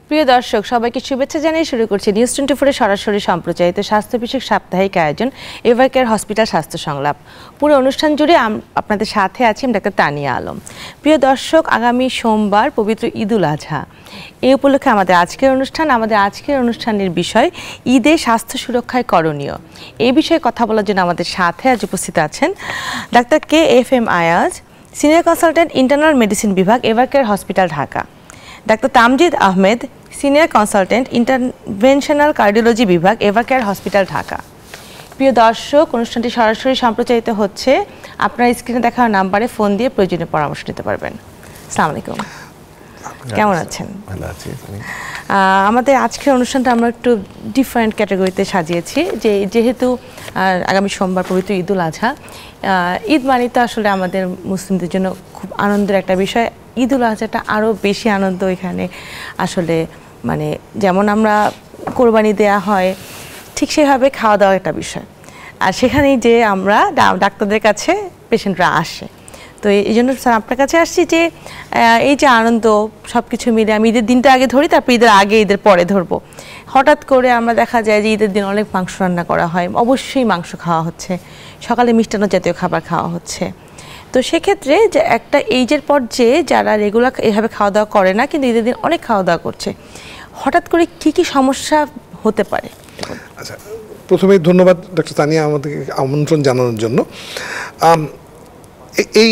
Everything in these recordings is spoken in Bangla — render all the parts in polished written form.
প্রিয় দর্শক সবাইকে শুভেচ্ছা জানিয়ে শুরু করছি নিউজ 24 এর সরাসরি সম্প্রচারিত স্বাস্থ্য বিষয়ক সাপ্তাহিক আয়োজন এভারকেয়ার হসপিটাল স্বাস্থ্য সংলাপ। পুরো অনুষ্ঠান জুড়ে আপনাদের সাথে আছি আমি ডাক্তার তানিয়া আলম। প্রিয় দর্শক, আগামী সোমবার পবিত্র ঈদুল আজহা, এই উপলক্ষে আমাদের আজকের অনুষ্ঠানের বিষয় ঈদে স্বাস্থ্য সুরক্ষায় করণীয়। এই বিষয়ে কথা বলার জন্য আমাদের সাথে আজ উপস্থিত আছেন doctor KFM Ayaz, senior consultant internal medicine বিভাগ Evercare hospital Dhaka, doctor Tamjid Ahmed, senior consultant interventional cardiology বিভাগ এভারকেয়ার হসপিটাল ঢাকা। প্রিয় দর্শক, অনুষ্ঠানটি সরাসরি সম্প্রচারিত হচ্ছে। আপনার স্ক্রিনে দেখা নাম্বারে ফোন দিয়ে প্রয়োজনীয় পরামর্শ নিতে পারবেন। আসসালামু আলাইকুম, কেমন আছেন? ভালো আছি। আমাদের আজকের অনুষ্ঠানটা আমরা একটু ডিফারেন্ট ক্যাটাগরিতে সাজিয়েছি, যেহেতু আগামী সোমবার পবিত্র ঈদুল আজহা। ঈদ মানে তো আসলে আমাদের মুসলিমদের জন্য খুব আনন্দের একটা বিষয়। ঈদুল আজহাটা আরও বেশি আনন্দ এখানে আসলে, মানে যেমন আমরা কোরবানি দেয়া হয় ঠিক সেভাবে খাওয়া দাওয়ার একটা বিষয়। আর সেখানেই যে আমরা ডাক্তারদের কাছে পেশেন্টরা আসে, তো এই জন্য স্যার আপনার কাছে আসছি যে এই যে আনন্দ সব কিছু মিলে আমি ঈদের দিনটা আগে ধরি, তারপর ঈদের আগে ঈদের পরে ধরবো। হঠাৎ করে আমরা দেখা যায় যে ঈদের দিন অনেক মাংস রান্না করা হয়, অবশ্যই মাংস খাওয়া হচ্ছে, সকালে মিষ্টান্ন জাতীয় খাবার খাওয়া হচ্ছে। তো সেক্ষেত্রে যে একটা এইজের পর যে যারা রেগুলার এভাবে খাওয়া দাওয়া করে না কিন্তু ঈদের দিন অনেক খাওয়া দাওয়া করছে, হঠাৎ করে কী কী সমস্যা হতে পারে? আচ্ছা, প্রথমেই ধন্যবাদ ডক্টর তানিয়া আমাদেরকে আমন্ত্রণ জানানোর জন্য। এই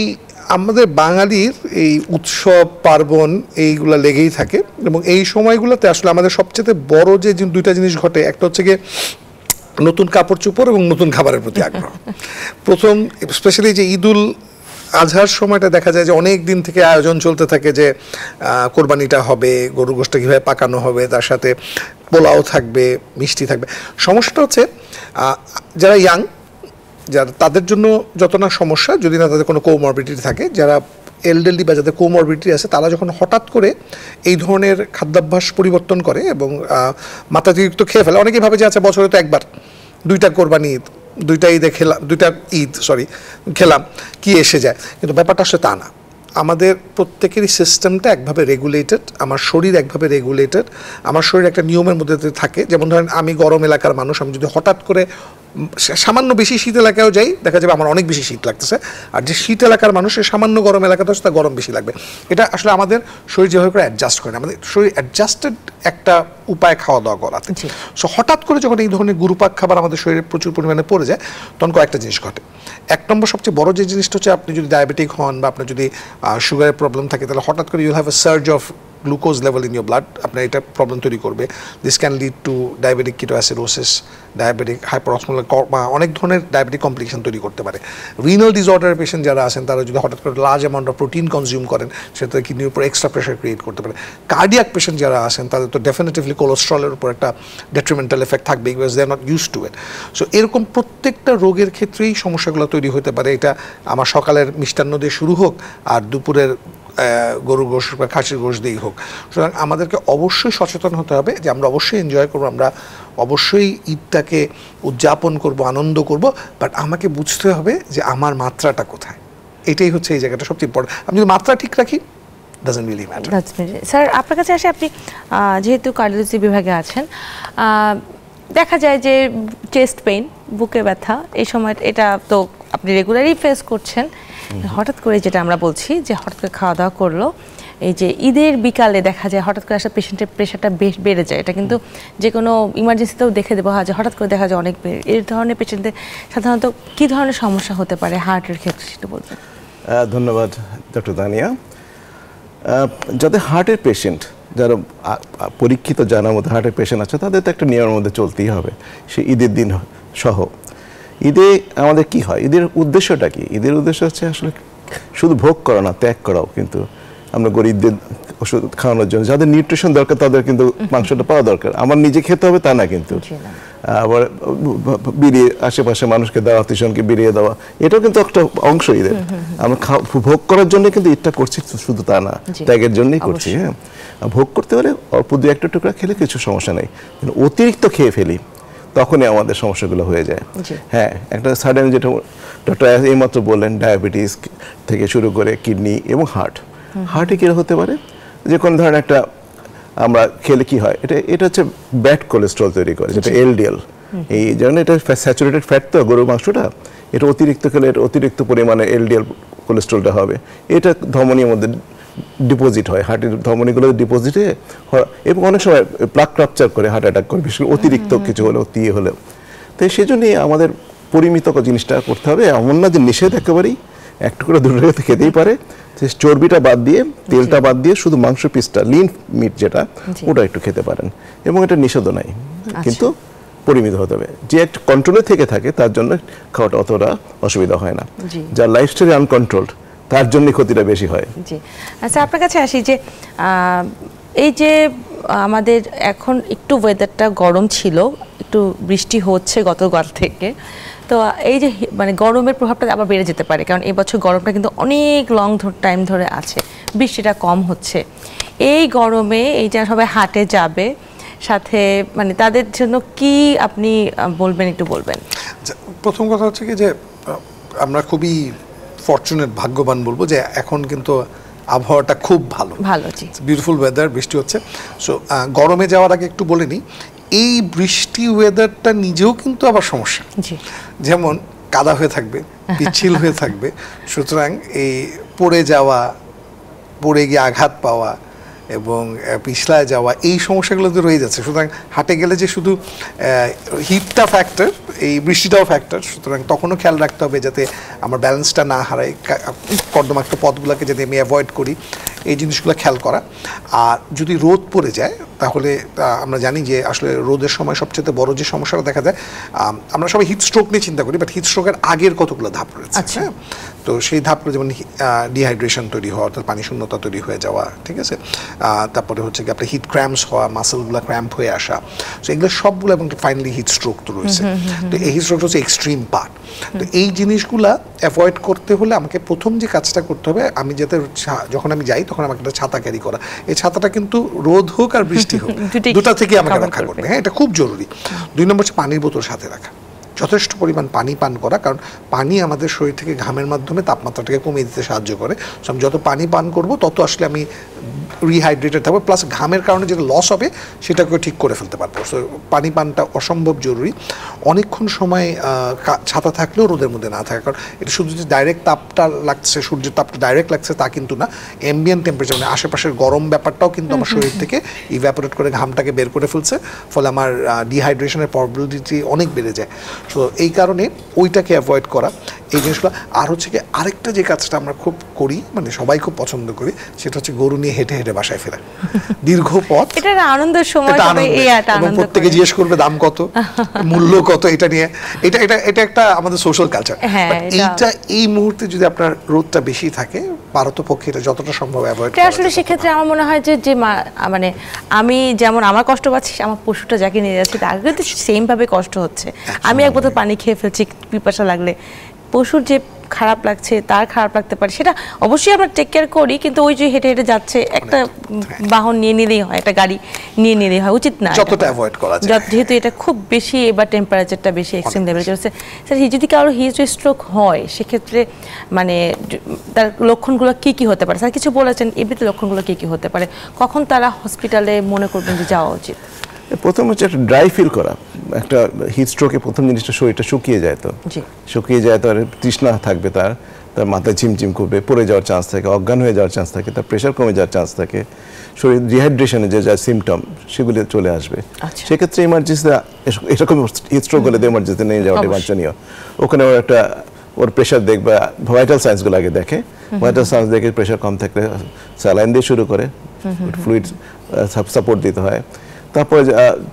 আমাদের বাঙালির এই উৎসব পার্বণ এইগুলো লেগেই থাকে, এবং এই সময়গুলোতে আসলে আমাদের সবচেয়ে বড় যে দুইটা জিনিস ঘটে, একটা হচ্ছে গিয়ে নতুন কাপড় চোপড় এবং নতুন খাবারের প্রতি আগ্রহ। প্রথম স্পেশালি যে ঈদুল আজহার সময়টা দেখা যায় যে অনেক দিন থেকে আয়োজন চলতে থাকে, যে কোরবানিটা হবে, গরুর গোশটা কীভাবে পাকানো হবে, তার সাথে পোলাও থাকবে, মিষ্টি থাকবে। সমস্যাটা হচ্ছে যারা ইয়াং, যারা তাদের জন্য যত না সমস্যা, যদি না তাদের কোনো কোমরবিডিটি থাকে, যারা এলডারলি বা যাদের কোমরবিডিটি আছে, তারা যখন হঠাৎ করে এই ধরনের খাদ্যাভ্যাস পরিবর্তন করে এবং মাত্রাতিরিক্ত খেয়ে ফেলে। অনেকেই ভাবে যে আচ্ছা বছরে তো একবার দুইটা কোরবানি ঈদ, দুইটা ঈদ খেলাম, কি এসে যায়, কিন্তু ব্যাপারটা আসলে তা না। আমাদের প্রত্যেকেরই সিস্টেমটা একভাবে রেগুলেটেড, আমার শরীর একভাবে রেগুলেটেড, আমার শরীর একটা নিয়মের মধ্যে থাকে। যেমন ধরেন আমি গরম এলাকার মানুষ, আমি যদি হঠাৎ করে সামান্য বেশি শীত এলাকায়ও যাই, দেখা যাবে আমার অনেক বেশি শীত লাগতেছে। আর যে শীত এলাকার মানুষের সামান্য গরম এলাকাতে হচ্ছে তার গরম বেশি লাগবে। এটা আসলে আমাদের শরীর যেভাবে করে অ্যাডজাস্ট করে না, আমাদের শরীর অ্যাডজাস্টেড একটা উপায় খাওয়া দাওয়া করাতে। সো হঠাৎ করে যখন এই ধরনের গুরুপাক খাবার আমাদের শরীরে প্রচুর পরিমাণে পড়ে যায়, তখন কয়েকটা জিনিস ঘটে। এক নম্বর সবচেয়ে বড় যে জিনিসটা হচ্ছে, আপনি যদি ডায়াবেটিক হন বা আপনার যদি সুগারের প্রবলেম থাকে, তাহলে হঠাৎ করে you'll have a surge of glucose level in your blood. আপনার এটা প্রবলেম তৈরি করবে। This can lead to diabetic ketoacidosis, diabetic hyperosmolar, অনেক ধরনের ডায়াবেটিক কমপ্লিকেশন তৈরি করতে পারে। রিনাল ডিসঅর্ডারের পেশেন্ট যারা আছেন, তারা যদি হঠাৎ করে large amount of protein consume করেন, সেটা কিডনির উপর এক্সট্রা প্রেশার ক্রিয়েট করতে পারে। কার্ডিয়াক পেশেন্ট যারা আছেন, তাদের তো ডেফিনেটলি কোলেস্ট্রলের উপর একটা ডেট্রিমেন্টাল এফেক্ট থাকবে, because they are not used to it. So এরকম প্রত্যেকটা রোগের ক্ষেত্রেই সমস্যাগুলো তৈরি হতে পারে। এটা আমার সকালের মিষ্টান্ন দিয়ে শুরু হোক আর দুপুরের গরুর গোশ বা খাসির গোশ দিয়েই হোক। সুতরাং আমাদেরকে অবশ্যই সচেতন হতে হবে যে আমরা অবশ্যই এনজয় করবো, আমরা অবশ্যই ঈদটাকে উদযাপন করব, আনন্দ করব, বাট আমাকে বুঝতে হবে যে আমার মাত্রাটা কোথায়। এটাই হচ্ছে এই জায়গাটা সবচেয়ে ইম্পর্টেন্ট। আমি যদি মাত্রা ঠিক রাখি, ডাজন্ট রিয়েলি ম্যাটার। স্যার আপনার কাছে আসে, আপনি যেহেতু কার্ডিওলজি বিভাগে আছেন, দেখা যায় যে চেস্ট পেইন, বুকে ব্যথা, এই সময় এটা তো আপনি রেগুলারই ফেস করছেন। হঠাৎ করে যেটা আমরা বলছি যে হঠাৎ করে খাওয়া দাওয়া করলো, এই যে ঈদের বিকালে দেখা যায় হঠাৎ করে আসলে পেশেন্টের প্রেশারটা বেড়ে যায়। এটা কিন্তু যে কোনো ইমার্জেন্সিতেও দেখে দেবো যে হঠাৎ করে দেখা যায় অনেক বেড়ে। এই ধরনের পেশেন্টদের সাধারণত কী ধরনের সমস্যা হতে পারে হার্টের ক্ষেত্রে, সেটা বলবেন? ধন্যবাদ ডক্টর তানিয়া। যাদের হার্টের পেশেন্ট, যারা পরীক্ষিত জানার মধ্যে হার্টের পেশেন্ট আছে, তাদের তো একটা নিয়মের মধ্যে চলতেই হবে, সে ঈদের দিন সহ। ঈদে আমাদের কি হয়, ঈদের উদ্দেশ্যটা কি? ঈদের উদ্দেশ্য হচ্ছে আসলে শুধু ভোগ করা না, ত্যাগ করাও। কিন্তু আমরা গরিবদের ওষুধ খাওয়ানোর জন্য, যাদের নিউট্রিশন দরকার তাদের কিন্তু মাংসটা পাওয়া দরকার। আমার নিজে খেতে হবে তা না, কিন্তু আবার বিরিয়ে আশেপাশে মানুষকে দেওয়া, আত্মীয়স্বজনকে বিরিয়ে দেওয়া, এটাও কিন্তু একটা অংশ ঈদের। আমরা ভোগ করার জন্য কিন্তু ঈদটা করছি, শুধু তা না, ত্যাগের জন্যই করছি। হ্যাঁ, ভোগ করতে হলে অল্প দু একটা টুকরা খেলে কিছু সমস্যা নেই, কিন্তু অতিরিক্ত খেয়ে ফেলি তখনই আমাদের সমস্যাগুলো হয়ে যায়। হ্যাঁ, একটা সাডেন, যেটা ডক্টর এইমাত্র বললেন, ডায়াবেটিস থেকে শুরু করে কিডনি এবং হার্টে কী হতে পারে, যে কোনো ধরনের একটা আমরা খেলে কি হয়, এটা হচ্ছে ব্যাড কোলেস্ট্রল তৈরি করে, যেটা এলডিএল। এই জন্য এটা স্যাচুরেটেড ফ্যাট, তো গরুর মাংসটা এটা অতিরিক্ত খেলে অতিরিক্ত পরিমাণে এলডিএল কোলেস্ট্রলটা হবে। এটা ধমনীর মধ্যে ডিপোজিট হয়, হার্টের ধমনীগুলো ডিপোজিট হয়ে, এবং অনেক সময় প্লাক ক্রাপচার করে হার্ট অ্যাটাক করে, বিশেষ করে অতিরিক্ত কিছু হলেও হলেও। তো সেই জন্যই আমাদের পরিমিত জিনিসটা করতে হবে। এমন না যে নিষেধ একেবারেই, একটু করে দুটো খেতেই পারে, চর্বিটা বাদ দিয়ে, তেলটা বাদ দিয়ে শুধু মাংস পিসটা, লিন মিট যেটা, ওটা একটু খেতে পারেন, এবং এটা নিষেধও নাই, কিন্তু পরিমিত হতে হবে। যে একটা কন্ট্রোলে থেকে থাকে তার জন্য খাওয়াটা অতটা অসুবিধা হয় না। যার লাইফস্টাইল আনকন্ট্রোলড তার জন্য ক্ষতিটা বেশি হয়। জি, আচ্ছা আপনার কাছে আসি যে এই যে আমাদের এখন একটু ওয়েদারটা গরম ছিল, একটু বৃষ্টি হচ্ছে গতকাল থেকে, তো এই যে মানে গরমের প্রভাবটা আবার বেড়ে যেতে পারে, কারণ এবছর গরমটা কিন্তু অনেক লং টাইম ধরে আছে, বৃষ্টিটা কম হচ্ছে। এই গরমে এই যে সবাই হাটে যাবে, সাথে মানে তাদের জন্য কি আপনি বলবেন, একটু বলবেন? প্রথম কথা হচ্ছে কি যে আমরা খুবই ফরচুনেট, ভাগ্যবান বলবো, যে এখন কিন্তু আবহাওয়াটা খুব ভালো, জি, বিউটিফুল ওয়েদার, বৃষ্টি হচ্ছে। সো গরমে যাওয়ার আগে একটু বলে নিই, এই বৃষ্টি ওয়েদারটা নিজেও কিন্তু আবার সমস্যা। যেমন কাদা হয়ে থাকবে, পিচ্ছিল হয়ে থাকবে, সুতরাং এই পড়ে যাওয়া, পড়ে গিয়ে আঘাত পাওয়া এবং পিছলায় যাওয়া, এই সমস্যাগুলো তো রয়ে যাচ্ছে। সুতরাং হাটে গেলে যে শুধু হিটটা ফ্যাক্টর, এই বৃষ্টিটাও ফ্যাক্টর, সুতরাং তখনও খেয়াল রাখতে হবে যাতে আমার ব্যালেন্সটা না হারাই, কর্দমাক্ত পথগুলোকে যাতে আমি অ্যাভয়েড করি, এই জিনিসগুলো খেয়াল করা। আর যদি রোদ পড়ে যায়, তাহলে আমরা জানি যে আসলে রোদের সময় সবচেয়ে বড় যে সমস্যাটা দেখা যায়, আমরা সবাই হিট স্ট্রোক নিয়ে চিন্তা করি, বাট হিট স্ট্রোকের আগের কতগুলো ধাপ রয়েছে। হ্যাঁ, তো সেই ধাপগুলো যেমন ডিহাইড্রেশন তৈরি হওয়া, অর্থাৎ পানি শূন্যতা তৈরি হয়ে যাওয়া, ঠিক আছে, তারপরে হচ্ছে কি আপনার হিট ক্র্যাম্পস হওয়া, মাসেলগুলো ক্র্যাম্প হয়ে আসা, তো এগুলো সবগুলো, এবং ফাইনালি হিট স্ট্রোক তো রয়েছে। তো এই হিট স্ট্রোকটা হচ্ছে এক্সট্রিম পার্ট। তো এই জিনিসগুলা অ্যাভয়েড করতে হলে আমাকে প্রথম যে কাজটা করতে হবে, আমি যাতে যখন আমি যাই তখন আমাকে একটা ছাতা ক্যারি করা। এই ছাতাটা কিন্তু রোদ হোক আর বৃষ্টি হোক, দুটা থেকে আমাকে রক্ষা করবে। হ্যাঁ, এটা খুব জরুরি। 2 নম্বর হচ্ছে পানির বোতল সাথে রাখা, যথেষ্ট পরিমাণ পানি পান করা, কারণ পানি আমাদের শরীর থেকে ঘামের মাধ্যমে তাপমাত্রাটাকে কমিয়ে দিতে সাহায্য করে। সো আমি যত পানি পান করব তত আসলে আমি রিহাইড্রেটেড থাকবো, প্লাস ঘামের কারণে যেটা লস হবে সেটাকেও ঠিক করে ফেলতে পারবো। সো পানি পানটা অসম্ভব জরুরি। অনেকক্ষণ সময় ছাতা থাকলেও রোদের মধ্যে না থাকা, কারণ এটা শুধু যে ডাইরেক্ট তাপটা লাগছে, সূর্যের তাপটা ডাইরেক্ট লাগছে তা কিন্তু না, অ্যাম্বিয়েন্ট টেম্পারেচার মানে আশেপাশের গরম ব্যাপারটাও কিন্তু আমার শরীর থেকে ইভ্যাপোরেট করে ঘামটাকে বের করে ফেলছে, ফলে আমার ডিহাইড্রেশনের প্রবাবিলিটি অনেক বেড়ে যায়। সো এই কারণে ওইটাকে অ্যাভয়েড করা, এই জিনিসগুলো। আর হচ্ছে কি আরেকটা যে কাজটা আমরা খুব করি, মানে সবাই খুব পছন্দ করি, সেটা হচ্ছে গরু নিয়ে হেঁটে হেঁটে বাসায় ফেরা, দীর্ঘ পথ, এটা আনন্দের সময়, এবং প্রত্যেকে জিজ্ঞেস করবে দাম কত, মূল্য কত, এটা নিয়ে এটা এটা এটা একটা আমাদের সোশ্যাল কালচার। এইটা এই মুহূর্তে যদি আপনার রোদটা বেশি থাকে, পারতপক্ষে এটা যতটা সম্ভব অ্যাভয়েড করা। আসলে সেক্ষেত্রে আমার মনে হয় যে মানে আমি যেমন আমার কষ্ট পাচ্ছি, আমার পশুটা যাকে নিয়ে যাচ্ছি তার কিন্তু সেম ভাবে কষ্ট হচ্ছে। আমি এক বোতল পানি খেয়ে ফেলছি, পিপাসা লাগলে পশুর যে খারাপ লাগছে তার খারাপ লাগতে পারে, সেটা অবশ্যই আমরা টেক কেয়ার করি, কিন্তু ওই যে হেঁটে হেঁটে যাচ্ছে, একটা বাহন নিয়ে নিলেই হয়, একটা গাড়ি নিয়ে নিলেই হয়, উচিত না যতটা অ্যাভয়েড করা যায়। যেহেতু এটা খুব বেশি, এবার টেম্পারেচারটা বেশি এক্সট্রিম লেভেলে চলছে। স্যার, যদি কারো হিট স্ট্রোক হয় সেক্ষেত্রে মানে তার লক্ষণগুলো কি কি হতে পারে? স্যার কিছু বলেছেন, এমনিতে লক্ষণগুলো কি কি হতে পারে, কখন তারা হসপিটালে মনে করবেন যে যাওয়া উচিত? প্রথম হচ্ছে একটা ড্রাই ফিল করা। একটা হিট স্ট্রোকে প্রথম জিনিসটা শরীরটা শুকিয়ে যায়, তো শুকিয়ে যায়, তো আর তৃষ্ণা থাকবে, তার মাথায় ঝিমঝিম করবে, পড়ে যাওয়ার চান্স থাকে, অজ্ঞান হয়ে যাওয়ার চান্স থাকে, তার প্রেশার কমে যাওয়ার চান্স থাকে, শরীর ডিহাইড্রেশনে যে যা সিমটম সেগুলি চলে আসবে। সেক্ষেত্রে ইমার্জেন্সিতে এরকম হিট স্ট্রোক হলে ইমার্জেন্সিতে নিয়ে যাওয়াটা বাঞ্ছনীয়। ওখানে ওর প্রেশার দেখবে, ভাইটাল সাইন্সগুলো আগে দেখে, ভাইটাল সাইন্স দেখে প্রেশার কম থাকলে স্যালাইন দিয়ে শুরু করে, ফ্লুইড সাপোর্ট দিতে হয়।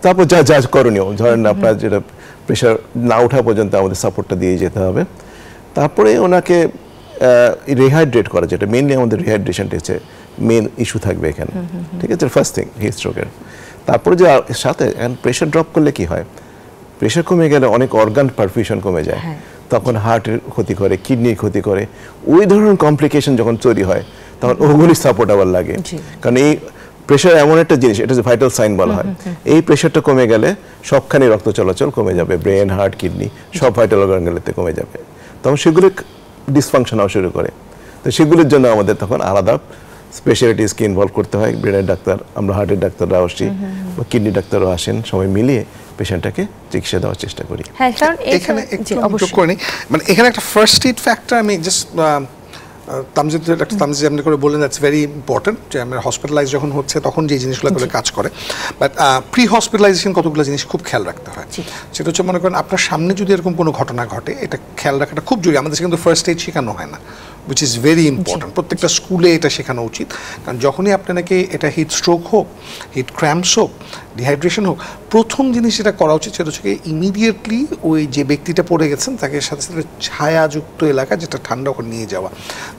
তারপর যা যা করণীয়, ধরেন আপনার যেটা প্রেশার না ওঠা পর্যন্ত আমাদের সাপোর্টটা দিয়ে যেতে হবে। তারপরে ওনাকে রিহাইড্রেট করা, যেটা মেইনলি আমাদের রিহাইড্রেশনটা হচ্ছে মেইন ইস্যু থাকবে এখানে, ঠিক আছে, ফার্স্ট থিং হিট স্ট্রোকের। তারপরে যে সাথে প্রেশার ড্রপ করলে কি হয়, প্রেশার কমে গেলে অনেক অর্গান পারফিউশন কমে যায়, তখন হার্টের ক্ষতি করে, কিডনির ক্ষতি করে। ওই ধরনের কমপ্লিকেশন যখন তৈরি হয় তখন ওগুলি সাপোর্ট আবার লাগে, কারণ এই প্রেশার এমন একটা জিনিস, এটা যে ভাইটাল সাইন বলা হয়। এই প্রেশারটা কমে গেলে সবখানে রক্ত চলাচল কমে যাবে, ব্রেন, হার্ট, কিডনি সব ভাইটাল অর্গানগুলোতে কমে যাবে, তখন সেগুলো ডিসফাংশন হওয়া শুরু করে। তো সেগুলির জন্য আমাদের তখন আলাদা স্পেশালিটিসকে ইনভলভ করতে হয়, ব্রেনের ডাক্তার, আমরা হার্টের ডাক্তাররা আসি বা কিডনি ডাক্তারও আসেন, সবাই মিলিয়ে পেশেন্টটাকে চিকিৎসা দেওয়ার চেষ্টা করি। হ্যাঁ, কারণ এখানে একটু যোগ করে নিই, মানে এখানে একটা ফার্স্ট এইড ফ্যাক্টর আমি জাস্ট তামজিদ আপনি করে বললেন দ্যাটস ভেরি ইম্পর্টেন্ট, যে আমরা হসপিটালাইজ যখন হচ্ছে তখন যে জিনিসগুলো করে কাজ করে, বাট প্রি হসপিটালাইজেশন কতগুলো জিনিস খুব খেয়াল রাখতে হয়। সেটা হচ্ছে মনে করেন আপনার সামনে যদি এরকম কোনো ঘটনা ঘটে, এটা খেয়াল রাখাটা খুব জরুরি। আমাদের কিন্তু ফার্স্ট এইড শেখানো হয় না, উইচ ইজ ভেরি ইম্পর্টেন্ট। প্রত্যেকটা স্কুলে এটা শেখানো উচিত, কারণ যখনই আপনাকে এটা হিট স্ট্রোক হোক, হিট ক্র্যাম্পস হোক, ডিহাইড্রেশন হোক, প্রথম জিনিস যেটা করা উচিত সেটা হচ্ছে ইমিডিয়েটলি ওই যে ব্যক্তিটা পড়ে গেছেন তাকে সাথে সাথে ছায়াযুক্ত এলাকা, যেটা ঠান্ডা করে নিয়ে যাওয়া।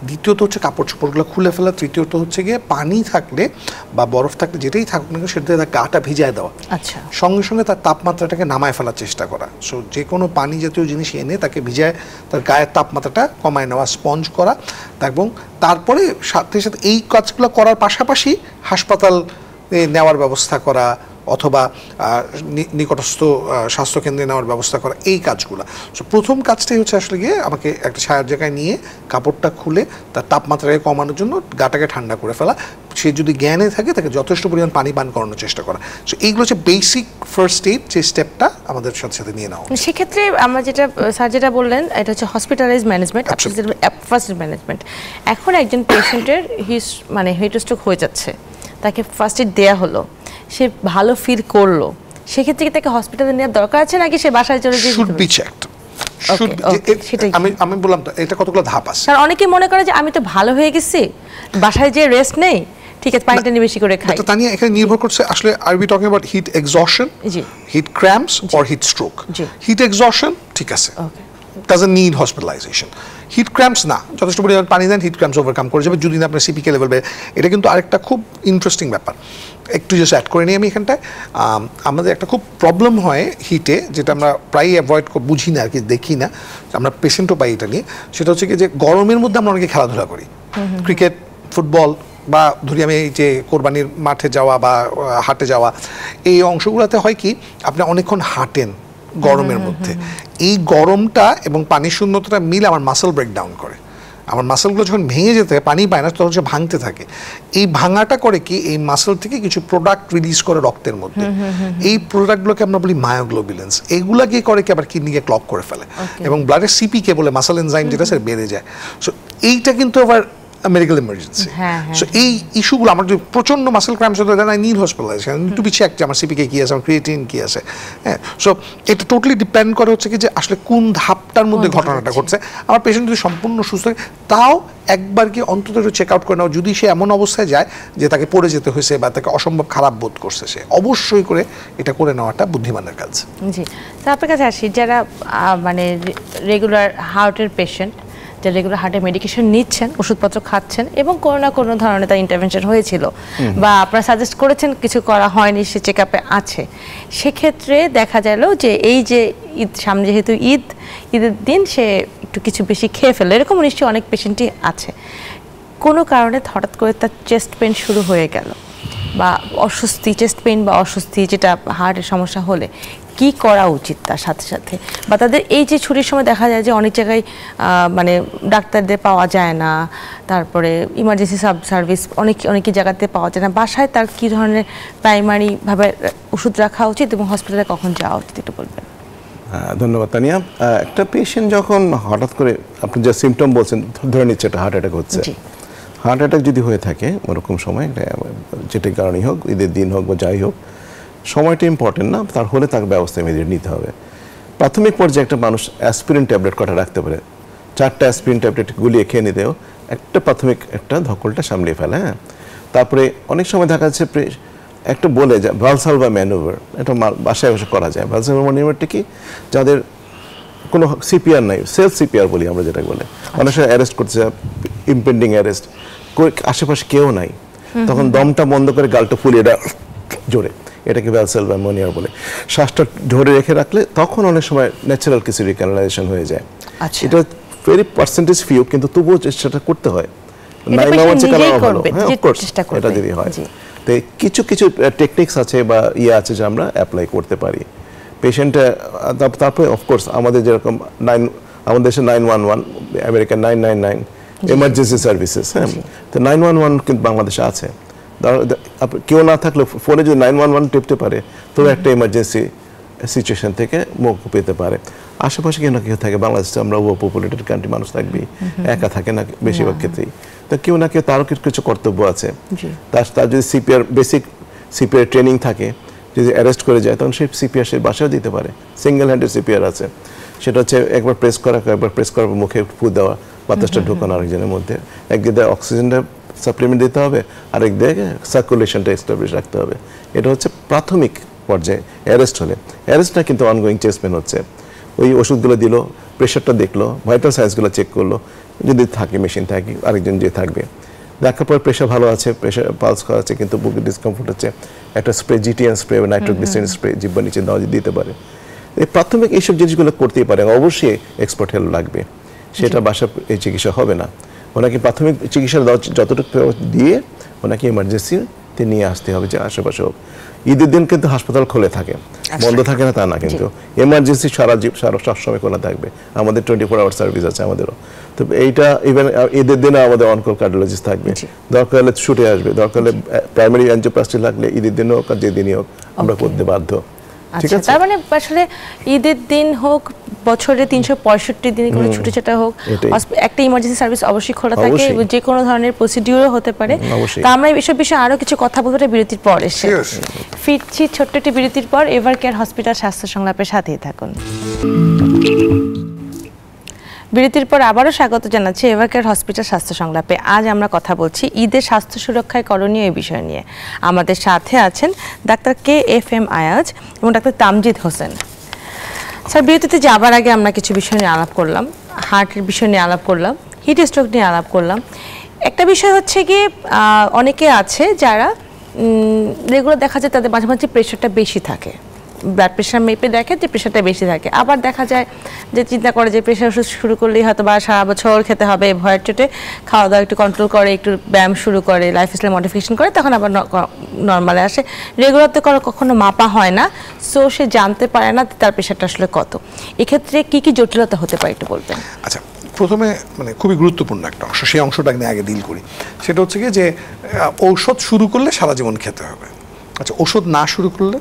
দ্বিতীয়ত হচ্ছে কাপড় চোপড়গুলো খুলে ফেলা। তৃতীয়ত হচ্ছে গিয়ে পানি থাকলে বা বরফ থাকলে যেটাই থাকুক না সেটাতে তার গাটা ভিজায় দেওয়া। আচ্ছা, সঙ্গে সঙ্গে তার তাপমাত্রাটাকে নামায় ফেলার চেষ্টা করা। সো যে কোনো পানি জাতীয় জিনিস এনে তাকে ভিজায় তার গায়ের তাপমাত্রাটা কমায় নেওয়া, স্পঞ্জ করা, এবং তারপরে সাথে সাথে এই কাজগুলো করার পাশাপাশি হাসপাতাল নেওয়ার ব্যবস্থা করা অথবা নিকটস্থ স্বাস্থ্যকেন্দ্রে নেওয়ার ব্যবস্থা করা, এই কাজগুলো। সো প্রথম কাজটাই হচ্ছে আসলে গিয়ে আমাকে একটা ছায়ার জায়গায় নিয়ে কাপড়টা খুলে তার তাপমাত্রাকে কমানোর জন্য গাটাকে ঠান্ডা করে ফেলা। সে যদি জ্ঞানে থাকে তাকে যথেষ্ট পরিমাণ পানি পান করানোর চেষ্টা করা। সো এইগুলো হচ্ছে বেসিক ফার্স্ট এইড, যে স্টেপটা আমাদের সাথে সাথে নিয়ে নেওয়া। সেক্ষেত্রে আমরা যেটা স্যার যেটা বললেন এটা হচ্ছে hospitalise management, first aid management. এখন একজন পেশেন্টের মানে হিট স্ট্রোক হয়ে যাচ্ছে, তাকে ফার্স্ট এইড দেওয়া হলো, সে ভালো ফিল করলো, সেক্ষেত্রে কি তাকে হসপিটালে নেওয়ার দরকার আছে নাকি সে বাসায় চলে যেতে শুড বি চেকড? আমি বললাম তো এটা কতগুলো ধাপ আছে। কারণ অনেকে মনে করে যে আমি তো ভালো হয়ে গেছি, বাসায় যে রেস্ট নেই, ঠিক আছে পানিটা নিয়ে বেশি করে খাই। তো তানিয়া এখানে নির্ভর করছে আসলে আর be talking about heat exhaustion, heat cramps or heat stroke. Heat exhaustion ঠিক আছে, doesn't need hospitalization. Hit cramps না, যথেষ্ট পরিমাণ পানি দেন, হিট ক্র্যাম্পস ওভারকাম করে যাবে যদি না আপনার সিপিকে লেভেল বেড়ে। এটা কিন্তু আরেকটা খুব ইন্টারেস্টিং ব্যাপার, একটু জাস্ট অ্যাড করে নিই আমি এখানটায়। আমাদের একটা খুব প্রবলেম হয় হিটে, যেটা আমরা প্রায়ই অ্যাভয়েড বুঝি না আর কি, দেখি না, আমরা পেশেন্টও পাই এটা নিয়ে। সেটা হচ্ছে কি যে গরমের মধ্যে আমরা অনেকে খেলাধুলা করি, ক্রিকেট, ফুটবল, বা ধরি আমি এই যে কোরবানির মাঠে যাওয়া বা হাটে যাওয়া, এই অংশগুলোতে হয় কি আপনি অনেকক্ষণ হাঁটেন গরমের মধ্যে। এই গরমটা এবং পানির শূন্যতাটা মিলে আমার মাসল ব্রেকডাউন করে। আমার মাসলগুলো যখন ভেঙে যেতে পানি পায় না তখন সে ভাঙতে থাকে। এই ভাঙাটা করে কি এই মাসল থেকে কিছু প্রোডাক্ট রিলিজ করে রক্তের মধ্যে। এই প্রোডাক্টগুলোকে আমরা বলি মায়োগ্লোবিলিনস। এইগুলা গিয়ে করে কি আবার কিডনিকে ক্লগ করে ফেলে এবং ব্লাডের সিপিকে বলে মাসল এনজাইম যেটা সে বেড়ে যায়। সো এইটা কিন্তু আবার মেডিকেল ইমার্জেন্সি। সো এই ইস্যুগুলো আমার যদি প্রচন্ড মাসেল ক্র্যাম্পস হতে then, I need hospitalisation, to be check যে আমার সিপিকে কী আছে, আমার ক্রিয়েটিন কী আছে। হ্যাঁ, সো এটা টোটালি ডিপেন্ড করে হচ্ছে কি যে আসলে কোন ধাপটার মধ্যে ঘটনাটা ঘটছে। আমার পেশেন্ট যদি সম্পূর্ণ সুস্থ থাকে তাও একবার কি অন্তত একটু চেক আউট করে নাও। যদি সে এমন অবস্থায় যায় যে তাকে পড়ে যেতে হয়েছে বা তাকে অসম্ভব খারাপ বোধ করছে, সে অবশ্যই করে এটা করে নেওয়াটা বুদ্ধিমানের কাজ। জি, তো আপনার কাছে আসি যারা মানে রেগুলার হার্টের পেশেন্ট, যে রেগুলার হার্টের মেডিকেশন নিচ্ছেন, ওষুধপত্র খাচ্ছেন এবং কোনো না কোনো ধরনের তার ইন্টারভেনশন হয়েছিল বা আপনারা সাজেস্ট করেছেন, কিছু করা হয়নি, সে চেক আপে আছে, সেক্ষেত্রে দেখা গেল যে এই যে ঈদ সামনে, যেহেতু ঈদের দিন সে একটু কিছু বেশি খেয়ে ফেলে, এরকম নিশ্চয়ই অনেক পেশেন্টই আছে। কোনো কারণে হঠাৎ করে তার চেস্ট পেন শুরু হয়ে গেল বা অস্বস্তি, চেস্ট পেন বা অস্বস্তি, যেটা হার্টের সমস্যা হলে কি করা উচিত তার সাথে সাথে? বা তাদের এই যে ছুটির সময় দেখা যায় যে অনেক জায়গায় মানে ডাক্তারদের পাওয়া যায় না, তারপরে ইমার্জেন্সি সার্ভিস অনেক জায়গাতে পাওয়া যায় না, বাসায় তার কী ধরনের প্রাইমারিভাবে ওষুধ রাখা উচিত এবং হসপিটালে কখন যাওয়া উচিত একটু বলবেন? ধন্যবাদ তানিয়া। একটা পেশেন্ট যখন হঠাৎ করে আপনি যে সিমটম বলছেন, ধরে নিচ্ছে একটা হার্ট অ্যাটাক হচ্ছে, হার্ট অ্যাটাক যদি হয়ে থাকে ওরকম সময়, যেটাই কারণেই হোক, ঈদের দিন হোক বা যাই হোক, সময়টা ইম্পর্টেন্ট না, তার হলে তার ব্যবস্থা ইমিডিয়েট নিতে হবে। প্রাথমিক পর্যায়ে একটা মানুষ অ্যাসপিরিন ট্যাবলেট কটা রাখতে পারে, 4টা অ্যাসপিরিন ট্যাবলেট গুলিয়ে খেয়ে নিতেও একটা প্রাথমিক একটা ধকলটা সামলিয়ে ফেলে। হ্যাঁ, তারপরে অনেক সময় দেখা যাচ্ছে একটা বলে যে ভালসালভা ম্যানুভার, এটা বাসায় বসে করা যায়। ভালসালভা ম্যানুভারটা কি, যাদের কোনো সিপিআর নাই, সেলফ সিপিআর বলি আমরা যেটা বলে, অনেক সময় অ্যারেস্ট করছে, ইম্পেন্ডিং অ্যারেস্ট, আশেপাশে কেউ নাই, তখন দমটা বন্ধ করে গালটা ফুলিয়ে জোরে, এটাকে ভ্যালসালভা ম্যানুভার বলে। শ্বাসটা ধরে রেখে রাখলে তখন অনেক সময় ন্যাচারাল কিছু রিক্যানালাইজেশন হয়ে যায়। এটা ভেরি পার্সেন্টেজ ফিউ, কিন্তু তবুও চেষ্টাটা করতে হয়। 9 আওয়ার্স ভালো, হ্যাঁ অফকোর্স এটা যদি হয়। তো কিছু টেকনিক্স আছে বা আছে যে আমরা অ্যাপ্লাই করতে পারি পেশেন্টে। তারপরে অফকোর্স আমাদের যেরকম আমাদের দেশে 911, আমেরিকান 999, এমার্জেন্সি সার্ভিসেস। হ্যাঁ, তো 911 কিন্তু বাংলাদেশে আছে। কেউ না থাকলে ফোনে যদি 911 টিপতে পারে তো একটা এমার্জেন্সি সিচুয়েশন থেকে মুক্তি পেতে পারে। আশেপাশে কেউ না কেউ থাকে, বাংলাদেশে আমরা ওভার পপুলেটেড কান্ট্রি, মানুষ থাকবেই, একা থাকে না বেশিরভাগ ক্ষেত্রেই। তো কেউ না কেউ তারও কিছু কর্তব্য আছে। তার যদি সিপিআর বেসিক সিপিআর ট্রেনিং থাকে, যদি অ্যারেস্ট করে যায় তখন সেই সিপিআর সে বাসায় দিতে পারে। সিঙ্গেল হ্যান্ডেড সিপিআর আছে, সেটা হচ্ছে একবার প্রেস করা, একবার প্রেস করার মুখে ফু দেওয়া, বাতাসটা ঢোকানো আরেকজনের মধ্যে। একদিকে অক্সিজেনটা সাপ্লিমেন্ট দিতে হবে, আরেক দিকে সার্কুলেশনটা এস্টাবলিশ রাখতে হবে। এটা হচ্ছে প্রাথমিক পর্যায়ে। অ্যারেস্ট হলে, অ্যারেস্টটা কিন্তু অনগোয়িং চেসমেন্ট হচ্ছে। ওই ওষুধগুলো দিল, প্রেশারটা দেখলো, ভাইটাল সাইন্সগুলো চেক করলো, যদি থাকে মেশিন থাকে, আরেকজন যে থাকবে দেখার পর প্রেশার ভালো আছে, প্রেশার পালস করা আছে, কিন্তু বুকে ডিসকমফোর্ট হচ্ছে, একটা স্প্রে জিটিএন স্প্রে বা নাইট্রোগ্লিসারিন স্প্রে জিব্বার নিচে দেওয়া দিতে পারে। এই প্রাথমিক এইসব জিনিসগুলো করতেই পারে, অবশ্যই এক্সপার্ট হেল্প লাগবে। সেটা বাসা এই চিকিৎসা হবে না। ওনাকে প্রাথমিক চিকিৎসা যতটুকু দিয়ে ওনাকে এমার্জেন্সিতে নিয়ে আসতে হবে, যে আশেপাশে হোক। ঈদের দিন কিন্তু হাসপাতাল খুলে থাকে, বন্ধ থাকে না তা না, কিন্তু এমার্জেন্সি সারা সবসময় খোলা থাকবে। আমাদের 24 আওয়ার সার্ভিস আছে আমাদেরও। তো এইটা ইভেন ঈদের দিনে আমাদের অনকল কার্ডিওলজিস্ট থাকবে, দরকার হলে ছুটে আসবে, দরকার হলে প্রাইমারি অ্যাঞ্জিওপ্লাস্টি লাগলে ঈদের দিনে হোক আর যেদিনই হোক আমরা করতে বাধ্য। ঠিক আছে, তার মানে আসলে ঈদের দিন হোক, বছরে 365 দিন কোনো ছুটিছাটা হোক, একটা ইমার্জেন্সি সার্ভিস অবশ্যই খোলা থাকে, যে কোনো ধরনের প্রসিডিউরও হতে পারে। তা আমরা এসব বিষয়ে আরো কিছু কথা বলতে বিরতির পর এসে ফিরছি, ছোট্ট একটি বিরতির পর। এভার কেয়ার হসপিটাল স্বাস্থ্য সংলাপের সাথেই থাকুন। বিরতির পর আবারও স্বাগত জানাচ্ছি এভার কেয়ার হসপিটাল স্বাস্থ্য সংলাপে। আজ আমরা কথা বলছি ঈদের স্বাস্থ্য সুরক্ষায় করণীয় এই বিষয় নিয়ে। আমাদের সাথে আছেন ডাক্তার KFM আয়াজ এবং ডাক্তার তামজিদ হোসেন। স্যার, বিরতিতে যাবার আগে আমরা কিছু বিষয় নিয়ে আলাপ করলাম, হার্টের বিষয় নিয়ে আলাপ করলাম, হিট স্ট্রোক নিয়ে আলাপ করলাম। একটা বিষয় হচ্ছে কি, অনেকে আছে যারা রেগুলার দেখা যায় তাদের মাঝে মাঝে প্রেশারটা বেশি থাকে, ব্লাড প্রেশার মেপে দেখে যে প্রেশারটা বেশি থাকে। আবার দেখা যায় যে চিন্তা করে যে প্রেশার ওষুধ শুরু করলেই হয়তো বা সারা বছর খেতে হবে, ভয়ের চোটে খাওয়া দাওয়া একটু কন্ট্রোল করে, একটু ব্যায়াম শুরু করে, লাইফস্টাইল মডিফিকেশন করে, তখন আবার নর্মালে আসে। রেগুলার তো কখনো মাপা হয় না, সো সে জানতে পারে না তার প্রেশারটা আসলে কত। এক্ষেত্রে কি কি জটিলতা হতে পারে একটু বলবেন? আচ্ছা, প্রথমে মানে খুবই গুরুত্বপূর্ণ একটা অংশ, সেই অংশটা নিয়ে আগে ডিল করি। সেটা হচ্ছে কি যে ঔষধ শুরু করলে সারা জীবন খেতে হবে। আচ্ছা, ওষুধ না শুরু করলে?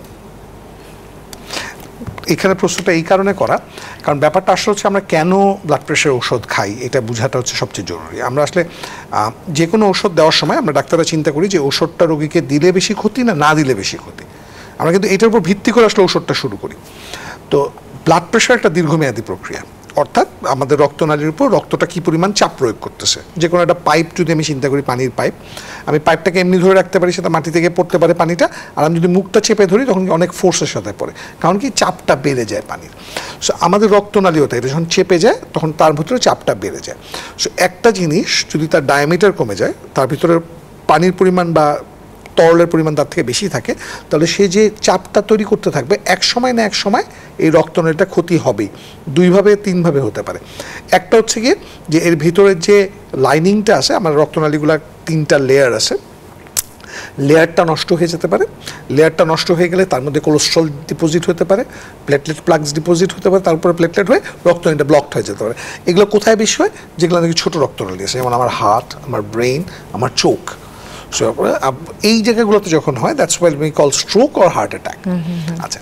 এখানে প্রশ্নটা এই কারণে করা, কারণ ব্যাপারটা আসলে হচ্ছে আমরা কেন ব্লাড প্রেশার ওষুধ খাই এটা বোঝাটা হচ্ছে সবচেয়ে জরুরি। আমরা আসলে যে কোনো ওষুধ দেওয়ার সময় আমরা ডাক্তাররা চিন্তা করি যে ওষুধটা রোগীকে দিলে বেশি ক্ষতি না দিলে বেশি ক্ষতি। আমরা কিন্তু এটার উপর ভিত্তি করে আসলে ওষুধটা শুরু করি। তো ব্লাড প্রেশার একটা দীর্ঘমেয়াদী প্রক্রিয়া, অর্থাৎ আমাদের রক্তনালীর উপর রক্তটা কী পরিমাণ চাপ প্রয়োগ করতেছে। যে কোনো একটা পাইপ যদি আমি চিন্তা করি, পানির পাইপ, আমি পাইপটাকে এমনি ধরে রাখতে পারি, সেটা মাটি থেকে পড়তে পারে পানিটা, আর আমি যদি মুখটা চেপে ধরি তখন অনেক ফোর্সের সাথে পড়ে, কারণ কি চাপটা বেড়ে যায় পানির। সো আমাদের রক্তনালীও তাই, এটা যখন চেপে যায় তখন তার ভিতরে চাপটা বেড়ে যায়। সো একটা জিনিস যদি তার ডায়ামিটার কমে যায়, তার ভিতরে পানির পরিমাণ বা তরলের পরিমাণ তার থেকে বেশি থাকে, তাহলে সে যে চাপটা তৈরি করতে থাকবে এক সময় না এক সময় এই রক্তনালীটা ক্ষতি হবেই। দুইভাবে তিনভাবে হতে পারে। একটা হচ্ছে গিয়ে যে এর ভিতরে যে লাইনিংটা আছে, আমার রক্তনালীগুলার 3টা লেয়ার আছে, লেয়ারটা নষ্ট হয়ে যেতে পারে। লেয়ারটা নষ্ট হয়ে গেলে তার মধ্যে কোলেস্ট্রল ডিপোজিট হতে পারে, প্লেটলেট প্লাগস ডিপোজিট হতে পারে, তারপরে প্লেটলেট হয়ে রক্তনালীটা ব্লকড হয়ে যেতে পারে। এগুলো কোথায় বেশি হয়? যেগুলো নাকি ছোটো রক্তনালী আছে, যেমন আমার হার্ট, আমার ব্রেইন, আমার চোখ। এই জায়গাগুলোতে যখন হয়, that's why we call stroke or heart attack. আচ্ছা,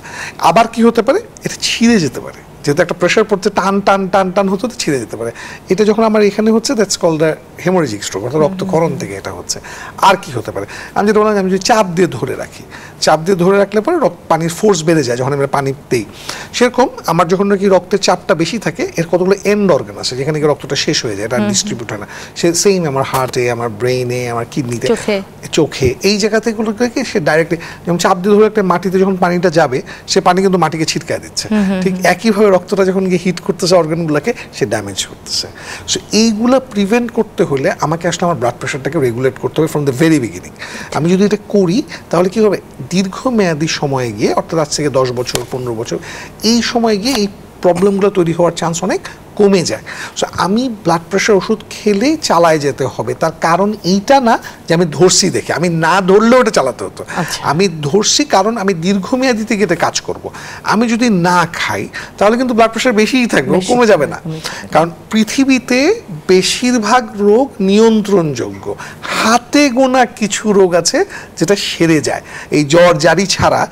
আবার কি হতে পারে? এটা ছিঁড়ে যেতে পারে, যেহেতু একটা প্রেশার পড়তে টান টান টান টান হতে ছিঁড়ে যেতে পারে। এটা যখন আমার এখানে হচ্ছে, that's called the haemorrhagic stroke, অর্থাৎ রক্তক্ষরণ থেকে এটা হচ্ছে। আর কি হতে পারে? আমি যেটা বললাম, আমি যদি চাপ দিয়ে ধরে রাখি, চাপ দিয়ে ধরে রাখলে পরে পানির ফোর্স বেড়ে যায় যখন আমরা পানি দিই। সেরকম আমার যখন নাকি রক্তের চাপটা বেশি থাকে, এর কতগুলো এন্ড অর্গান আছে যেখানে রক্তটা শেষ হয়ে যায়, এটা ডিস্ট্রিবিউট হয় না। সেম আমার হার্টে, আমার ব্রেইনে, আমার কিডনিতে, চোখে, এই জায়গাতেগুলোকে সে ডাইরেক্টলি যেমন চাপ দিয়ে ধরে একটা মাটিতে যখন পানিটা যাবে, সে পানি কিন্তু মাটিকে ছিটকায় দিচ্ছে। ঠিক একইভাবে রক্তটা যখন গিয়ে হিট করতেছে অর্গানগুলোকে, সে ড্যামেজ করতেছে। সো এইগুলো প্রিভেন্ট করতে হলে আমাকে আসলে আমার ব্লাড প্রেশারটাকে রেগুলেট করতে হবে ফ্রম দ্য ভেরি বিগিনিং। আমি যদি এটা করি তাহলে কী হবে, দীর্ঘমেয়াদী সময়ে গিয়ে, অর্থাৎ আজ থেকে 10 বছর 15 বছর এই সময়ে গিয়ে এই প্রবলেমগুলো তৈরি হওয়ার চান্স অনেক কমে যায়। সো আমি ব্লাড প্রেশার ওষুধ খেলেই চালায় যেতে হবে, তার কারণ এইটা না যে আমি ধরছি দেখে, আমি না ধরলেও এটা চালাতে হতো। আমি ধরছি কারণ আমি দীর্ঘমেয়াদী থেকে এটা কাজ করব। আমি যদি না খাই তাহলে কিন্তু ব্লাড প্রেশার বেশিই থাকবে, কমে যাবে না। কারণ পৃথিবীতে বেশিরভাগ রোগ নিয়ন্ত্রণযোগ্য, হাতে গোনা কিছু রোগ আছে যেটা সেরে যায়। এই জ্বর জারি ছাড়া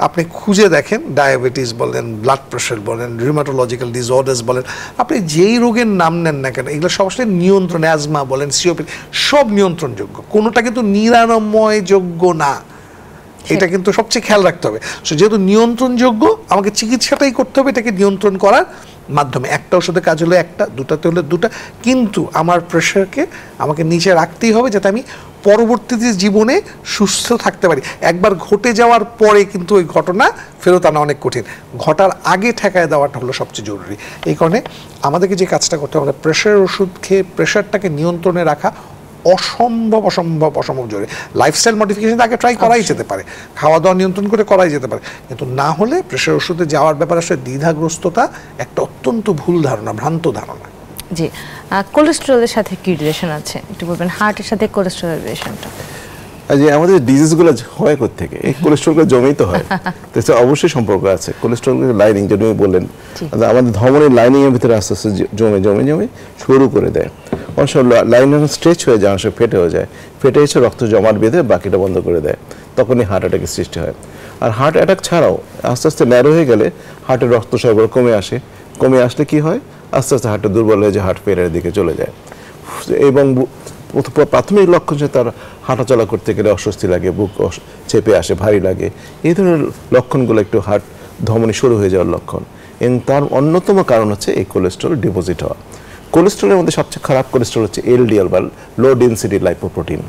আপনি খুঁজে দেখেন, ডায়াবেটিস বলেন, ব্লাড প্রেশার বলেন, রিউমাটোলজিক্যাল ডিসঅর্ডার্স বলেন, আপনি যেই রোগের নাম নেন না কেন এগুলো সব আসলে নিয়ন্ত্রণ, অ্যাজমা বলেন, সিওপিডি, সব নিয়ন্ত্রণযোগ্য, কোনোটা কিন্তু নিরাময়যোগ্য না। এটা কিন্তু সবচেয়ে খেয়াল রাখতে হবে। সো যেহেতু নিয়ন্ত্রণযোগ্য, আমাকে চিকিৎসাটাই করতে হবে এটাকে নিয়ন্ত্রণ করার মাধ্যমে। একটা ওষুধে কাজ হলে একটা, দুটাতে হলে দুটা, কিন্তু আমার প্রেশারকে আমাকে নিচে রাখতেই হবে যাতে আমি পরবর্তীতে জীবনে সুস্থ থাকতে পারি। একবার ঘটে যাওয়ার পরে কিন্তু ওই ঘটনা ফেরত আনা অনেক কঠিন, ঘটার আগে ঠেকায় দেওয়াটা হলো সবচেয়ে জরুরি। এই কারণে আমাদেরকে যে কাজটা করতে হবে, প্রেশারের ওষুধ খেয়ে প্রেশারটাকে নিয়ন্ত্রণে রাখা অসম্ভব অসম্ভব অসম্ভব জরুরি। লাইফস্টাইল মডিফিকেশন আগে ট্রাই করাই যেতে পারে, খাওয়া দাওয়া নিয়ন্ত্রণ করে করাই যেতে পারে, কিন্তু না হলে প্রেশার ওষুধে যাওয়ার ব্যাপারে আসলে দ্বিধাগ্রস্ততা একটা অত্যন্ত ভুল ধারণা, ভ্রান্ত ধারণা। জি, কোলেস্টেরলের সাথে কি রিলেশন আছে একটু বলবেন, হার্টের সাথে কোলেস্টেরলের রিলেশনটা? যে আমাদের ডিজিজগুলো হয় কোত্থেকে, এই কোলেস্ট্রলগুলো জমেই তো হয়, তো অবশ্যই সম্পর্ক আছে। কোলেস্ট্রল লাইনিং যেটা বললেন, আমাদের ধমনের লাইনিং এর ভিতরে আস্তে আস্তে জমে জমে জমে শুরু করে দেয়। অনেক সময় লাইনিং স্ট্রেচ হয়ে যায়, অনেক সময় ফেটে হয়ে যায়, ফেটে এসে রক্ত জমাট বেঁধে বাকিটা বন্ধ করে দেয়, তখনই হার্ট অ্যাটাকের সৃষ্টি হয়। আর হার্ট অ্যাটাক ছাড়াও আস্তে আস্তে ন্যারো হয়ে গেলে হার্টের রক্ত সরবরাহ কমে আসে, কমে আসলে কি হয়, আস্তে আস্তে হার্টটা দুর্বল হয়ে যায়, হার্ট ফেলের দিকে চলে যায়। এবং প্রাথমিক লক্ষণ যে তার হাঁটাচলা করতে গেলে অস্বস্তি লাগে, বুক চেপে আসে, ভারী লাগে, এই ধরনের লক্ষণগুলো একটু হার্ট ধমনী শুরু হয়ে যাওয়ার লক্ষণ। এবং তার অন্যতম কারণ হচ্ছে এই কোলেস্ট্রল ডিপোজিট হওয়া। কোলেস্ট্রলের মধ্যে সবচেয়ে খারাপ কোলেস্ট্রল হচ্ছে এলডিএল বা লো ডেনসিটি লাইপোপ্রোটিন।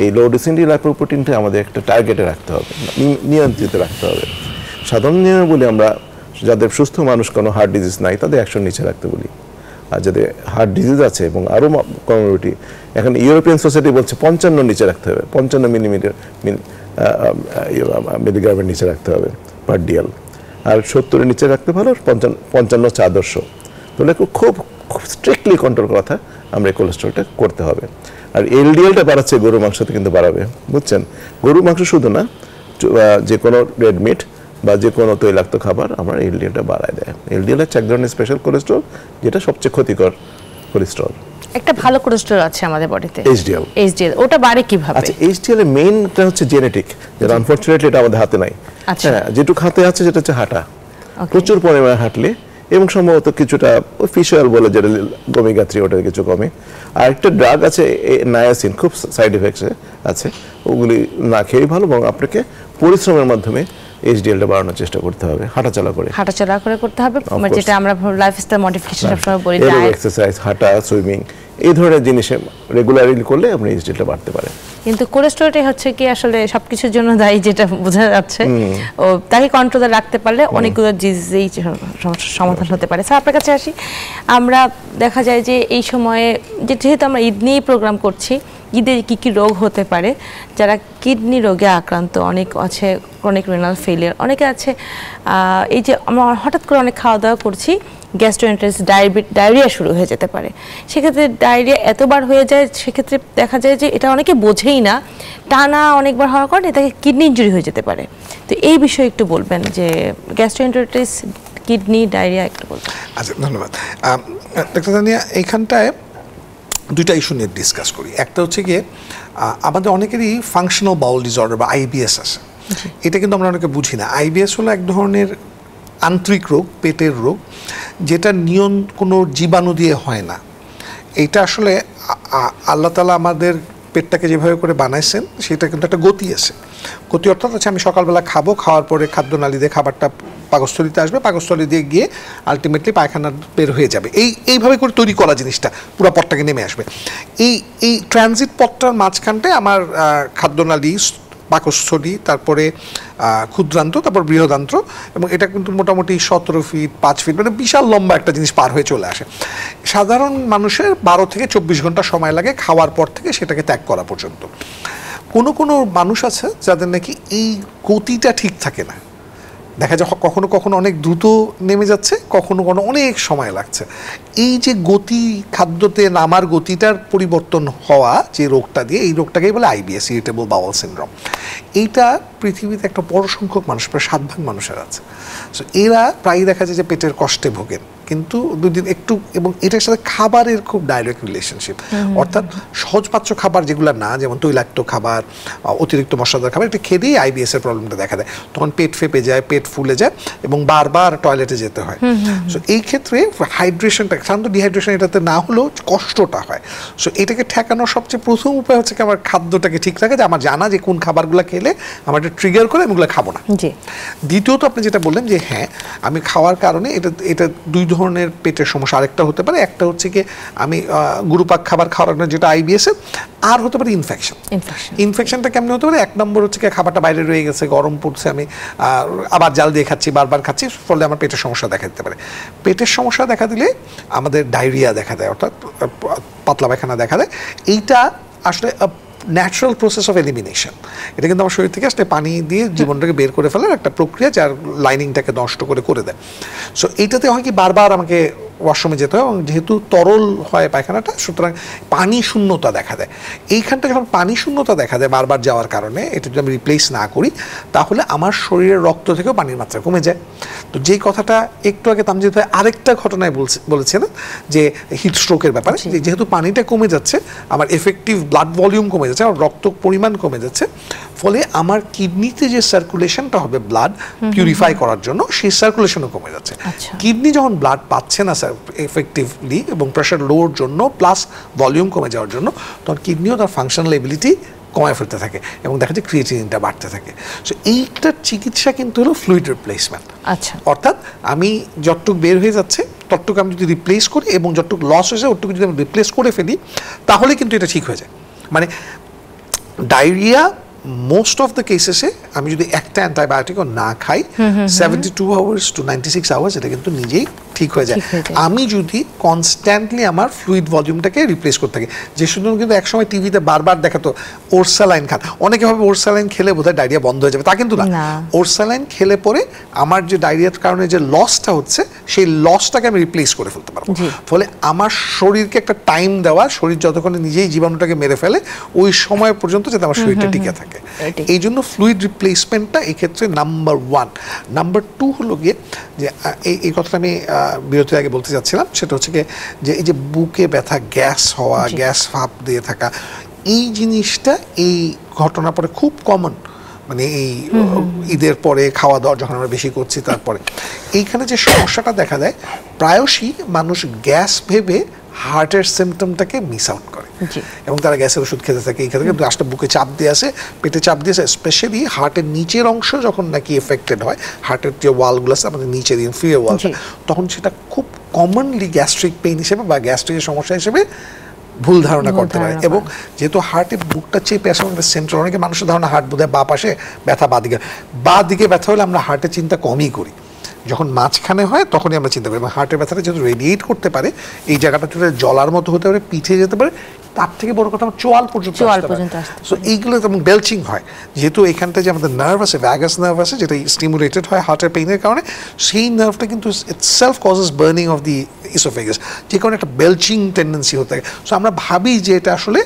এই লো ডেনসিটি লাইপোপ্রোটিনটা আমাদের একটা টার্গেটে রাখতে হবে, নিয়ন্ত্রিত রাখতে হবে। সাধারণ নিয়মে বলি আমরা, যাদের সুস্থ মানুষ কোনো হার্ট ডিজিজ নাই তাদের 100 নিচে রাখতে বলি, আর যাদের হার্ট ডিজিজ আছে এবং আরও কমিউনিটি, এখন ইউরোপিয়ান সোসাইটি বলছে 55 নিচে রাখতে হবে, 55 মিলিগ্রামের নিচে রাখতে হবে পার ডিএল, আর 70-এর নিচে রাখতে ভালো, 55 হচ্ছে আদর্শ। তাহলে খুব স্ট্রিক্টলি কন্ট্রোল কথা আমরা এই কোলেস্ট্রলটা করতে হবে। আর এলডিএলটা বাড়াচ্ছে গরু মাংসতে কিন্তু বাড়াবে, বুঝছেন? গরু মাংস শুধু না, যে কোনো রেড মিট বা যে কোনো তৈলাক্ত খাবার আমার এলডিএলটা বাড়ায় দেয়। এলডিএল হচ্ছে এক ধরনের স্পেশাল কোলেস্ট্রল, যেটা সবচেয়ে ক্ষতিকর কোলেস্ট্রল। একটা ভালো কোলেস্ট্রল আছে আমাদের বডিতে, এইচডিএল। এইচডিএল ওটা বাড়ে কিভাবে? আচ্ছা, এইচডিএল এর মেইনটা হচ্ছে জেনেটিক, যেটা আনফরচুনেটলি এটা আমাদের হাতে নাই। হ্যাঁ, যেটুকু হাতে আছে যেটা হচ্ছে হাঁটা, প্রচুর পরিমাণে হাঁটলে, এবং সম্ভবত কিছুটা ফিশ অয়েল বলে যেটা ওমেগা 3, ওটা কিছু কমে। আর একটা ড্রাগ আছে নায়াসিন, খুব সাইড এফেক্টস আছে, ওগুলি না খেয়েই ভালো, এবং আপনাকে পরিশ্রমের মাধ্যমে এইচডিএলটা বাড়ানোর চেষ্টা করতে হবে, হাঁটাচলা করে করতে হবে, যেটা আমরা লাইফস্টাইল মডিফিকেশন সবসময় বলি, এক্সারসাইজ, হাঁটা, সুইমিং, এই ধরনের জিনিসে রেগুলারলি করলে আপনার এইচডিএলটা বাড়তে পারে। কিন্তু কোলেস্ট্রলটাই হচ্ছে কি আসলে সবকিছুর জন্য দায়ী, যেটা বোঝা যাচ্ছে। ও তাকে কন্ট্রোলে রাখতে পারলে অনেকগুলো ডিজিজেই সমস্যার সমাধান হতে পারে। স্যার, আপনার কাছে আসি। আমরা দেখা যায় যে এই সময়ে যেহেতু আমরা ঈদ নিয়েই প্রোগ্রাম করছি, ঈদে কী কী রোগ হতে পারে, যারা কিডনি রোগে আক্রান্ত, অনেক আছে ক্রনিক রেনাল ফেলিয়ার, অনেকে আছে এই যে আমরা হঠাৎ করে অনেক খাওয়া দাওয়া করছি, গ্যাস্ট্রোএন্টারাইটিস, ডায়রিয়া শুরু হয়ে যেতে পারে। সেক্ষেত্রে ডায়রিয়া এতবার হয়ে যায়, সেক্ষেত্রে দেখা যায় যে এটা অনেকে বোঝেই না, টানা অনেকবার হওয়ার কারণে তাকে কিডনি ইনজুরি হয়ে যেতে পারে। তো এই বিষয়ে একটু বলবেন যে গ্যাস্ট্রোএন্টারাইটিস, কিডনি, ডায়রিয়া একটু বলবেন। আচ্ছা, ধন্যবাদ ডাক্তার তানিয়া। এইখানটায় দুইটা ইস্যু নিয়ে ডিসকাস করি। একটা হচ্ছে গিয়ে আমাদের অনেকেরই ফাংশনাল বাউল ডিসঅর্ডার বা আইবিএস আছে, এটা কিন্তু আমরা অনেকে বুঝি না। আইবিএস হলো এক ধরনের আন্তরিক রোগ, পেটের রোগ, যেটা কোনো জীবাণু দিয়ে হয় না। এটা আসলে আল্লাহ তাআলা আমাদের পেটটাকে যেভাবে করে বানাইছেন সেটা কিন্তু একটা গতি আছে। গতি অর্থাৎ হচ্ছে আমি সকালবেলা খাবো, খাওয়ার পরে খাদ্যনালী দিয়ে খাবারটা পাকস্থলীতে আসবে, পাকস্থলী দিয়ে গিয়ে আলটিমেটলি পায়খানা বের হয়ে যাবে। এইভাবে করে তৈরি করা জিনিসটা পুরো পথটাকে নেমে আসবে। এই ট্রানজিট পথটার মাঝখানটায় আমার খাদ্যনালী, পাকস্থলী, তারপরে ক্ষুদ্রান্ত্র, তারপর বৃহদান্ত্র, এবং এটা কিন্তু মোটামুটি 17 ফিট 5 ফিট, মানে বিশাল লম্বা একটা জিনিস পার হয়ে চলে আসে। সাধারণ মানুষের 12 থেকে 24 ঘন্টা সময় লাগে খাওয়ার পর থেকে সেটাকে ত্যাগ করা পর্যন্ত। কোনো মানুষ আছে যাদের নাকি এই গতিটা ঠিক থাকে না, দেখা যায় কখনো কখনো অনেক দ্রুত নেমে যাচ্ছে, কখনো কখনো অনেক সময় লাগছে। এই যে গতি, খাদ্যতে নামার গতিটার পরিবর্তন হওয়া যে রোগটা দিয়ে, এই রোগটাকেই বলে আইবিএস, ইরিটেবল বাউল সিনড্রোম। এইটা পৃথিবীতে একটা বড় সংখ্যক মানুষ, প্রায় 7 ভাগ মানুষের আছে। সো এরা প্রায়ই দেখা যায় যে পেটের কষ্টে ভোগেন, কিন্তু দুদিন একটু, এবং এটার সাথে খাবারের খুব ডাইরেক্ট রিলেশনশিপ। অর্থাৎ সহজপাচ্য খাবার যেগুলো না, যেমন তৈলাক্ত খাবার, অতিরিক্ত মশলাদার খাবার, এটা খেলেই আইবিএস এর প্রবলেমটা দেখা দেয়। তখন পেট ফেপে যায়, পেট ফুলে যায় এবং বারবার টয়লেটে যেতে হয়। সো এই ক্ষেত্রে হাইড্রেশনটা, সাধারণত ডিহাইড্রেশন এটাতে না হলেও কষ্টটা হয়। সো এটাকে ঠেকানোর সবচেয়ে প্রথম উপায় হচ্ছে কি আমার খাদ্যটাকে ঠিক রাখা, যে আমার জানা যে কোন খাবারগুলো খেলে আমার এটা ট্রিগার করে আমি এগুলো খাবো না। দ্বিতীয়ত আপনি যেটা বললেন যে হ্যাঁ আমি খাওয়ার কারণে এটা 2 ধরনের পেটের সমস্যা। আরেকটা হতে পারে, একটা হচ্ছে কি আমি গুরুপাক খাবার খাওয়ার কারণে যেটা আইবিএস এর, আর হতে পারে ইনফেকশনটা কেমন হতে পারে? 1 নম্বর হচ্ছে কি খাবারটা বাইরে রয়ে গেছে, গরম পড়ছে, আমি আবার জাল দিয়ে খাচ্ছি, বারবার খাচ্ছি, ফলে আমার পেটের সমস্যা দেখা দিতে পারে। পেটের সমস্যা দেখা দিলে আমাদের ডায়রিয়া দেখা দেয়, অর্থাৎ পাতলা পায়খানা দেখা দেয়। এইটা আসলে ন্যাচারাল প্রসেস অফ এলিমিনেশন। এটা কিন্তু আমার শরীর থেকে আসলে পানি দিয়ে জীবনটাকে বের করে ফেলার একটা প্রক্রিয়া, যার লাইনিংটাকে নষ্ট করে দেয়। সো এইটাতে হয় কি বারবার আমাকে ওয়াশরুমে যেতে হয়, এবং যেহেতু তরল হয় পায়খানাটা, সুতরাং পানি শূন্যতা দেখা দেয়। এইখানটা যখন পানি শূন্যতা দেখা দেয় বারবার যাওয়ার কারণে, এটা যদি আমি রিপ্লেস না করি, তাহলে আমার শরীরের রক্ত থেকেও পানির মাত্রা কমে যায়। তো যেই কথাটা একটু আগে তামজিদ ভাই আরেকটা ঘটনায় বলেছেন যে হিট স্ট্রোকের ব্যাপারে, যেহেতু পানিটা কমে যাচ্ছে, আমার এফেক্টিভ ব্লাড ভলিউম কমে যাচ্ছে, আমার রক্ত পরিমাণ কমে যাচ্ছে, ফলে আমার কিডনিতে যে সার্কুলেশনটা হবে ব্লাড পিউরিফাই করার জন্য, সেই সার্কুলেশনও কমে যাচ্ছে। কিডনি যখন ব্লাড পাচ্ছে না এফেক্টিভলি এবং প্রেশার লোর জন্য প্লাস ভলিউম কমে যাওয়ার জন্য, তখন কিডনিও তার ফাংশনাল এবিলিটি কমায় ফেলতে থাকে এবং দেখা যায় ক্রিয়েটিনিনটা বাড়তে থাকে। সো এইটার চিকিৎসা কিন্তু হলো ফ্লুইড রিপ্লেসমেন্ট। অর্থাৎ আমি যতটুকু বের হয়ে যাচ্ছে ততটুকু আমি যদি রিপ্লেস করি, এবং যতটুকু লস হয়েছে ওটুকু যদি আমি রিপ্লেস করে ফেলি, তাহলে কিন্তু এটা ঠিক হয়ে যায়। মানে ডায়রিয়া মোস্ট অফ দ্য কেসেসে আমি যদি একটা অ্যান্টিবায়োটিকও না খাই, 72 আওয়ার্স টু 96 আওয়ার্স এটা কিন্তু নিজেই ঠিক হয়ে যায়, আমি যদি কনস্ট্যান্টলি আমার ফ্লুইড ভলিউমটাকে রিপ্লেস করতে থাকি। যে শুধু কিন্তু একসময় টিভিতে বারবার দেখাতো ওরসালাইন খান, অনেকে ভাবে ওরসালাইন খেলে বোধহয় ডায়রিয়া বন্ধ হয়ে যাবে, তা কিন্তু না। ওরসালাইন খেলে পরে আমার যে ডায়রিয়ার কারণে যে লসটা হচ্ছে, সেই লসটাকে আমি রিপ্লেস করে ফেলতে পারবো। ফলে আমার শরীরকে একটা টাইম দেওয়া, শরীর যতক্ষণ নিজেই জীবাণুটাকে মেরে ফেলে ওই সময় পর্যন্ত যাতে আমার শরীরটা টিকে থাকে। এই জন্য ফ্লুইড রিপ্লেসমেন্টটা এই ক্ষেত্রে নাম্বার 1। নাম্বার 2 হলো গিয়ে যে এই কথাটা আমি বিরতির আগে বলতে চাচ্ছিলাম, সেটা হচ্ছে গিয়ে যে এই যে বুকে ব্যথা, গ্যাস হওয়া, গ্যাস ভাব দিয়ে থাকা, এই জিনিসটা এই ঘটনা পরে খুব কমন। মানে এই ঈদের পরে খাওয়া দাওয়া যখন আমরা বেশি করছি, তারপরে এইখানে যে সমস্যাটা দেখা দেয়, প্রায়শই মানুষ গ্যাস ভেবে হার্টের সিমটমটাকে মিস আউট করে এবং তারা গ্যাসের ওষুধ খেতে থাকে। এই ক্ষেত্রে কিন্তু আসলে বুকে চাপ দিয়ে আসে, পেটে চাপ দিয়ে আসে, স্পেশালি হার্টের নিচের অংশ যখন নাকি এফেক্টেড হয়, হার্টের যে ওয়ালগুলো আছে আমাদের নিচের ইনফিরিয়র ওয়াল, তখন সেটা খুব কমনলি গ্যাস্ট্রিক পেইন হিসেবে বা গ্যাস্ট্রিকের সমস্যা হিসেবে ভুল ধারণা করতে পারে। এবং যেহেতু হার্টের বুকটা চেপে আসে আমাদের সেন্ট্রাল, অনেকে মানুষের ধারণা হার্ট বোধহয় বাঁ পাশে, ব্যথা বাঁ দিকে ব্যথা হলে আমরা হার্টের চিন্তা কমই করি, যখন মাঝখানে হয় তখনই আমরা চিন্তা করি। এবং হার্টের ব্যথাটা যেহেতু রেডিয়েট করতে পারে, এই জায়গাটা জলার মতো হতে পারে, পিঠে যেতে পারে, তার থেকে বড় কথা আমার চোয়াল পর্যন্ত সো এইগুলো যেমন বেলচিং হয়, যেহেতু এখানটা যে আমাদের নার্ভ আছে, ভ্যাগাস নার্ভ আছে, যেটা স্টিমুলেটেড হয় হার্টের পেইনের কারণে, সেই নার্ভটা কিন্তু itself causes burning of the oesophagus, যে কারণে একটা বেলচিং টেন্ডেন্সি হতে থাকে। সো আমরা ভাবি যে এটা আসলে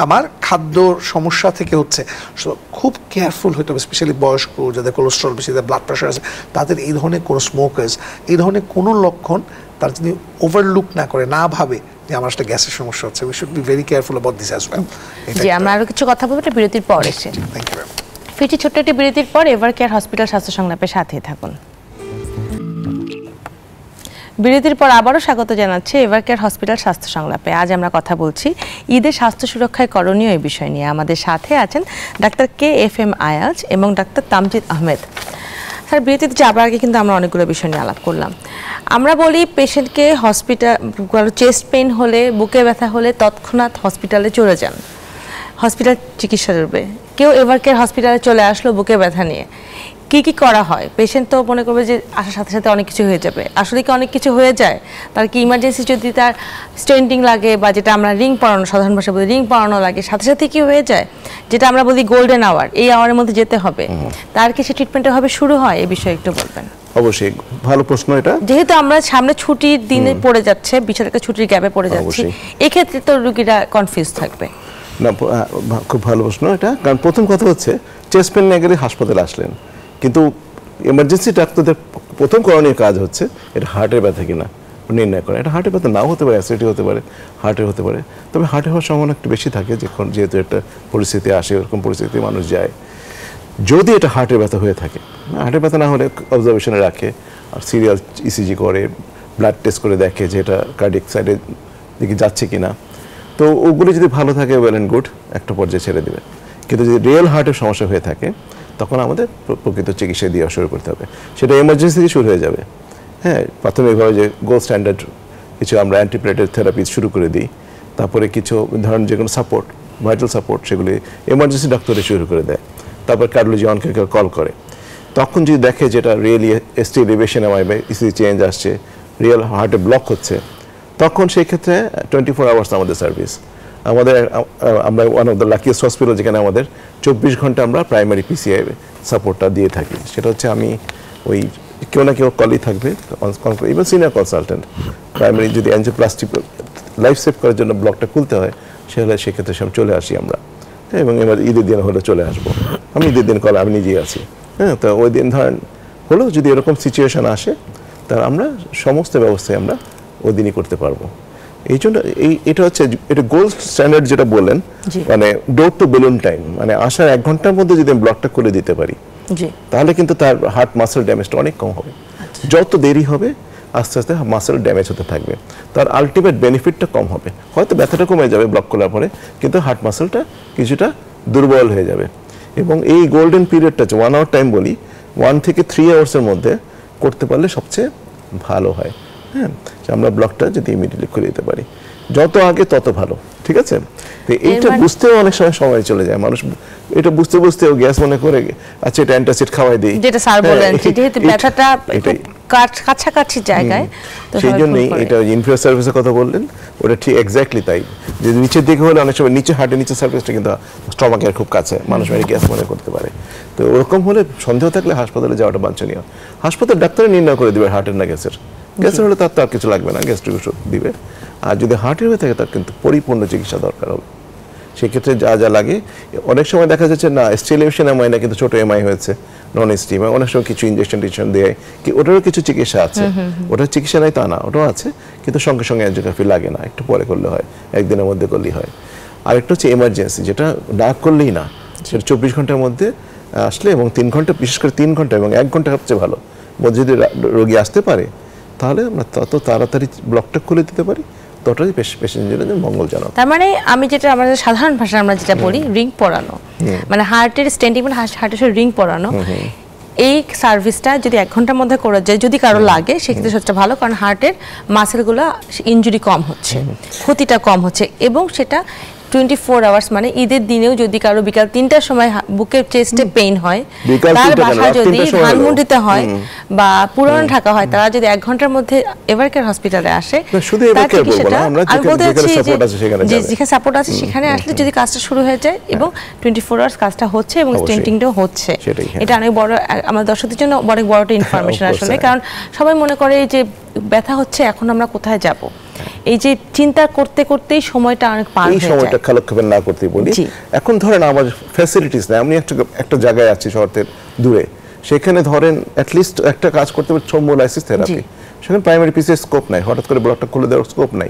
আমার খাদ্য সমস্যা থেকে হচ্ছে। সো খুব কেয়ারফুল হতে হবে, স্পেশালি বয়স্ক, যাদের কোলেস্ট্রল বেশি, যাদের ব্লাড প্রেশার আছে, তাদের এই ধরনের কোনো স্মোকার্স, এই ধরনের কোনো লক্ষণ তারা যদি ওভারলুক না করে, না ভাবে যে আমার একটা গ্যাসের সমস্যা হচ্ছে, we should be very careful about this as well. জি, আমরা আরো কিছু কথা বলবো এটা বিরতির পর এসে। ফিরছি ছোট্ট একটি বিরতির পর। এভার কেয়ার হসপিটাল স্বাস্থ্য সংলাপের সাথেই থাকুন। বিরতির পর আবারও স্বাগত জানাচ্ছি এভার কেয়ার হসপিটাল স্বাস্থ্য সংলাপে। আজ আমরা কথা বলছি ঈদের স্বাস্থ্য সুরক্ষায় করণীয় এই বিষয় নিয়ে। আমাদের সাথে আছেন ডাক্তার KFM আয়াজ এবং ডাক্তার তামজিদ আহমেদ। স্যার, বিরতিতে যাবার আগে কিন্তু আমরা অনেকগুলো বিষয় নিয়ে আলাপ করলাম। আমরা বলি পেশেন্টকে হসপিটাল, চেস্ট পেইন হলে, বুকে ব্যথা হলে তৎক্ষণাৎ হসপিটালে চলে যান, হসপিটাল চিকিৎসা করবে। কেউ এভার কেয়ার হসপিটালে চলে আসলো বুকে ব্যথা নিয়ে, কি কি করা হয়? পেশেন্ট তো মনে করবে যে আসার সাথে সাথে অনেক কিছু হয়ে যাবে, আসলে কি অনেক কিছু হয়ে যায়? তার কি ইমার্জেন্সি যদি তার স্টেন্টিং লাগে বা যেটা আমরা রিং পরানো, সাধারণ ভাষায় বলি রিং পরানো লাগে, সাথে সাথে কি হয়ে যায়, যেটা আমরা বলি গোল্ডেন আওয়ার, এই আওয়ারের মধ্যে যেতে হবে, তার কি সে ট্রিটমেন্টটা হবে শুরু হয়? এই বিষয়ে একটু বলবেন। অবশ্যই ভালো প্রশ্ন এটা। যেহেতু আমরা সামনে ছুটির দিনে পড়ে যাচ্ছে, বিশাল একটা ছুটির গ্যাপে পড়ে যাচ্ছে, এক্ষেত্রে তো রোগীরা কনফিউজ থাকবে। না, খুব ভালো প্রশ্ন এটা। কারণ প্রথম কথা হচ্ছে চেস্ট পেন নিয়ে গেলে হাসপাতালে আসলেন, কিন্তু এমার্জেন্সি ডাক্তারদের প্রথম করণীয় কাজ হচ্ছে এটা হার্টের ব্যথা কিনা নির্ণয় করা। এটা হার্টের ব্যথা নাও হতে পারে, অ্যাসিডিটি হতে পারে, হার্টের হতে পারে, তবে হার্টে হওয়ার সম্ভাবনা একটু বেশি থাকে যখন যেহেতু একটা পরিস্থিতি আসে, এরকম পরিস্থিতিতে মানুষ যায়। যদি এটা হার্টের ব্যথা হয়ে থাকে, হার্টের ব্যথা না হলে অবজারভেশনে রাখে, আর সিরিয়াল ইসিজি করে, ব্লাড টেস্ট করে দেখে যে এটা কার্ডিয়াক সাইডের দিকে যাচ্ছে কিনা। তো ওগুলি যদি ভালো থাকে ওয়েল অ্যান্ড গুড, একটা পর্যায়ে ছেড়ে দেবে। কিন্তু যদি রিয়েল হার্টের সমস্যা হয়ে থাকে তখন আমাদের প্রকৃত চিকিৎসা দেওয়া শুরু করতে হবে। সেটা এমার্জেন্সি দিয়ে শুরু হয়ে যাবে। হ্যাঁ, প্রাথমিকভাবে যে গোল্ড স্ট্যান্ডার্ড কিছু আমরা অ্যান্টিপ্লেটেড থেরাপি শুরু করে দিই, তারপরে কিছু ধরুন যে কোনো সাপোর্ট, ভাইটাল সাপোর্ট, সেগুলি এমার্জেন্সি ডাক্তারে শুরু করে দেয়। তারপর কার্ডিওলজি অনকে কল করে, তখন যদি দেখে যেটা রিয়েলি এসটি এলিভেশন বা ইসিজি চেঞ্জ আসছে, রিয়েল হার্টে ব্লক হচ্ছে, তখন সেই ক্ষেত্রে 24 আওয়ার্স আমাদের সার্ভিস। আমরা one of the luckiest hospital যেখানে আমাদের 24 ঘন্টা আমরা প্রাইমারি পিসিআই সাপোর্টটা দিয়ে থাকি। সেটা হচ্ছে আমি ওই কেউ না কেউ কলই থাকবে, ইভেন সিনিয়র কনসালটেন্ট। প্রাইমারি যদি অ্যাঞ্জিওপ্লাস্টি লাইফ সেভ করার জন্য ব্লকটা খুলতে হয়, সেক্ষেত্রে সব চলে আসি আমরা। এবং এবার ঈদের দিন হলে চলে আসবো, আমি ঈদের দিন কলে আমি নিজেই আছি। হ্যাঁ, তো ওই দিন ধরেন হলো যদি এরকম সিচুয়েশন আসে, তাহলে আমরা সমস্ত ব্যবস্থায় আমরা ওই দিনই করতে পারবো। এই জন্য এটা হচ্ছে এটা গোল্ড স্ট্যান্ডার্ড যেটা বললেন, মানে ডোর টু বেলুন টাইম, মানে আসার 1 ঘন্টার মধ্যে যদি আমি ব্লকটা করে দিতে পারি, তাহলে কিন্তু তার হার্ট মাসেল ড্যামেজটা অনেক কম হবে। যত দেরি হবে আস্তে আস্তে মাসেল ড্যামেজ হতে থাকবে, তার আলটিমেট বেনিফিটটা কম হবে। হয়তো ব্যথাটা কমে যাবে ব্লক করার পরে, কিন্তু হার্ট মাসেলটা কিছুটা দুর্বল হয়ে যাবে। এবং এই গোল্ডেন পিরিয়ডটা 1 আওয়ার টাইম বলি, 1 থেকে 3 আওয়ার্সের মধ্যে করতে পারলে সবচেয়ে ভালো হয়। হ্যাঁ, আমরা ব্লকটা যদি ইমিডিয়েটলি খুলে দিতে পারি, যত আগে তত ভালো। ঠিক আছে, তো এইটা বুঝতেও অনেক সময় চলে যায়। মানুষ এটা বুঝতে বুঝতেও গ্যাস মনে করে আচ্ছা এটা অ্যান্টাসিড খাওয়াই দিই, যেটা স্যার বলেন যেহেতু ব্যথাটা কাছাকাছি জায়গায়, তো সেই জন্যই এটা ইনফিরিয়র সার্ভিসের কথা বললেন, ওটা ঠিক এক্স্যাক্টলি তাই। যে নিচের দিকে হলে অনেক সময় নিচে হার্টের নিচের সার্ভিসটা কিন্তু স্টমাকের খুব কাছে, মানুষ গ্যাস মনে করতে পারে। তো ওরকম হলে সন্দেহ থাকলে হাসপাতালে যাওয়াটা বাঞ্ছনীয়। হাসপাতাল ডাক্তার নির্ণয় করে দিবে হার্টের না গ্যাসের। গ্যাসের হলে তার কিছু লাগবে না, গ্যাস্ট্রিক ওষুধ দিবে। আর যদি হার্টের হয়ে থাকে তার কিন্তু পরিপূর্ণ চিকিৎসা দরকার হবে। সেক্ষেত্রে যা যা লাগে, অনেক সময় দেখা যাচ্ছে না এসটি এলিভেশন এমআই না, কিন্তু ছোট এমআই হয়েছে, নন এসটি। অনেক সময় কিছু ইনজেকশন টিনজেকশন দেয়, ওটারও কিছু চিকিৎসা আছে। ওটার চিকিৎসা নাই তা না, ওটাও আছে, কিন্তু সঙ্গে সঙ্গে অ্যাঞ্জিওগ্রাফি লাগে না, একটু পরে করলে হয়, একদিনের মধ্যে করলেই হয়। আরেকটা হচ্ছে এমার্জেন্সি, যেটা না করলেই না, সেটা 24 ঘন্টার মধ্যে আসলে, এবং 3 ঘন্টা, বিশেষ করে 3 ঘন্টা এবং 1 ঘন্টা সবচেয়ে ভালো মধ্যে যদি রোগী আসতে পারে, তাহলে আমরা তত তাড়াতাড়ি ব্লকটা খুলে দিতে পারি, ততটাই পেশেন্টের জন্য মঙ্গলজনক। তার মানে আমি যেটা আমাদের সাধারণ ভাষায় আমরা যেটা বলি রিং পরানো, মানে হার্টের স্টেন্টিং, হার্টের সাথে রিং পরানো, এই সার্ভিসটা যদি 1 ঘন্টার মধ্যে করা যায়, যদি কারো লাগে, সেক্ষেত্রে সবচেয়ে ভালো। কারণ হার্টের মাসেলগুলো ইনজুরি কম হচ্ছে, ক্ষতিটা কম হচ্ছে, এবং সেটা 24 আওয়ার্স, মানে ঈদের দিনেও যদি কারো বিকাল 3টার সময় বুকের চেস্টে পেইন হয়, তার বাসা যদি ধানমন্ডিতে হয় বা পুরান ঢাকা হয়, তারা যদি 1 ঘন্টার মধ্যে এভারকেয়ার হসপিটালে আসে, আমি বলতে চাচ্ছি যে যেখানে সাপোর্ট আছে সেখানে আসলে যদি কাজটা শুরু হয়ে যায়, এবং 24 আওয়ার্স কাজটা হচ্ছে এবং স্টেন্টিংটাও হচ্ছে, এটা অনেক বড় আমার দর্শকদের জন্য অনেক বড় একটা ইনফরমেশন আসলে। কারণ সবাই মনে করে যে ব্যথা হচ্ছে, এখন আমরা কোথায় যাব, এই যে চিন্তা করতে করতেই সময়টা অনেক পার হয়ে যায়। এই সময়টা খালক্ষেপণ না করতে বলি। এখন ধরেন আমার ফ্যাসিলিটিস নাই, আমি একটা জায়গায় আছি শহরের দূরে, সেখানে ধরেন অ্যাটলিস্ট একটা কাজ করতে পারি থ্রোম্বোলাইসিস থেরাপি, সেখানে প্রাইমারি পিসিআই স্কোপ নাই, হঠাৎ করে ব্লকটা খুলে দেওয়ার স্কোপ নাই।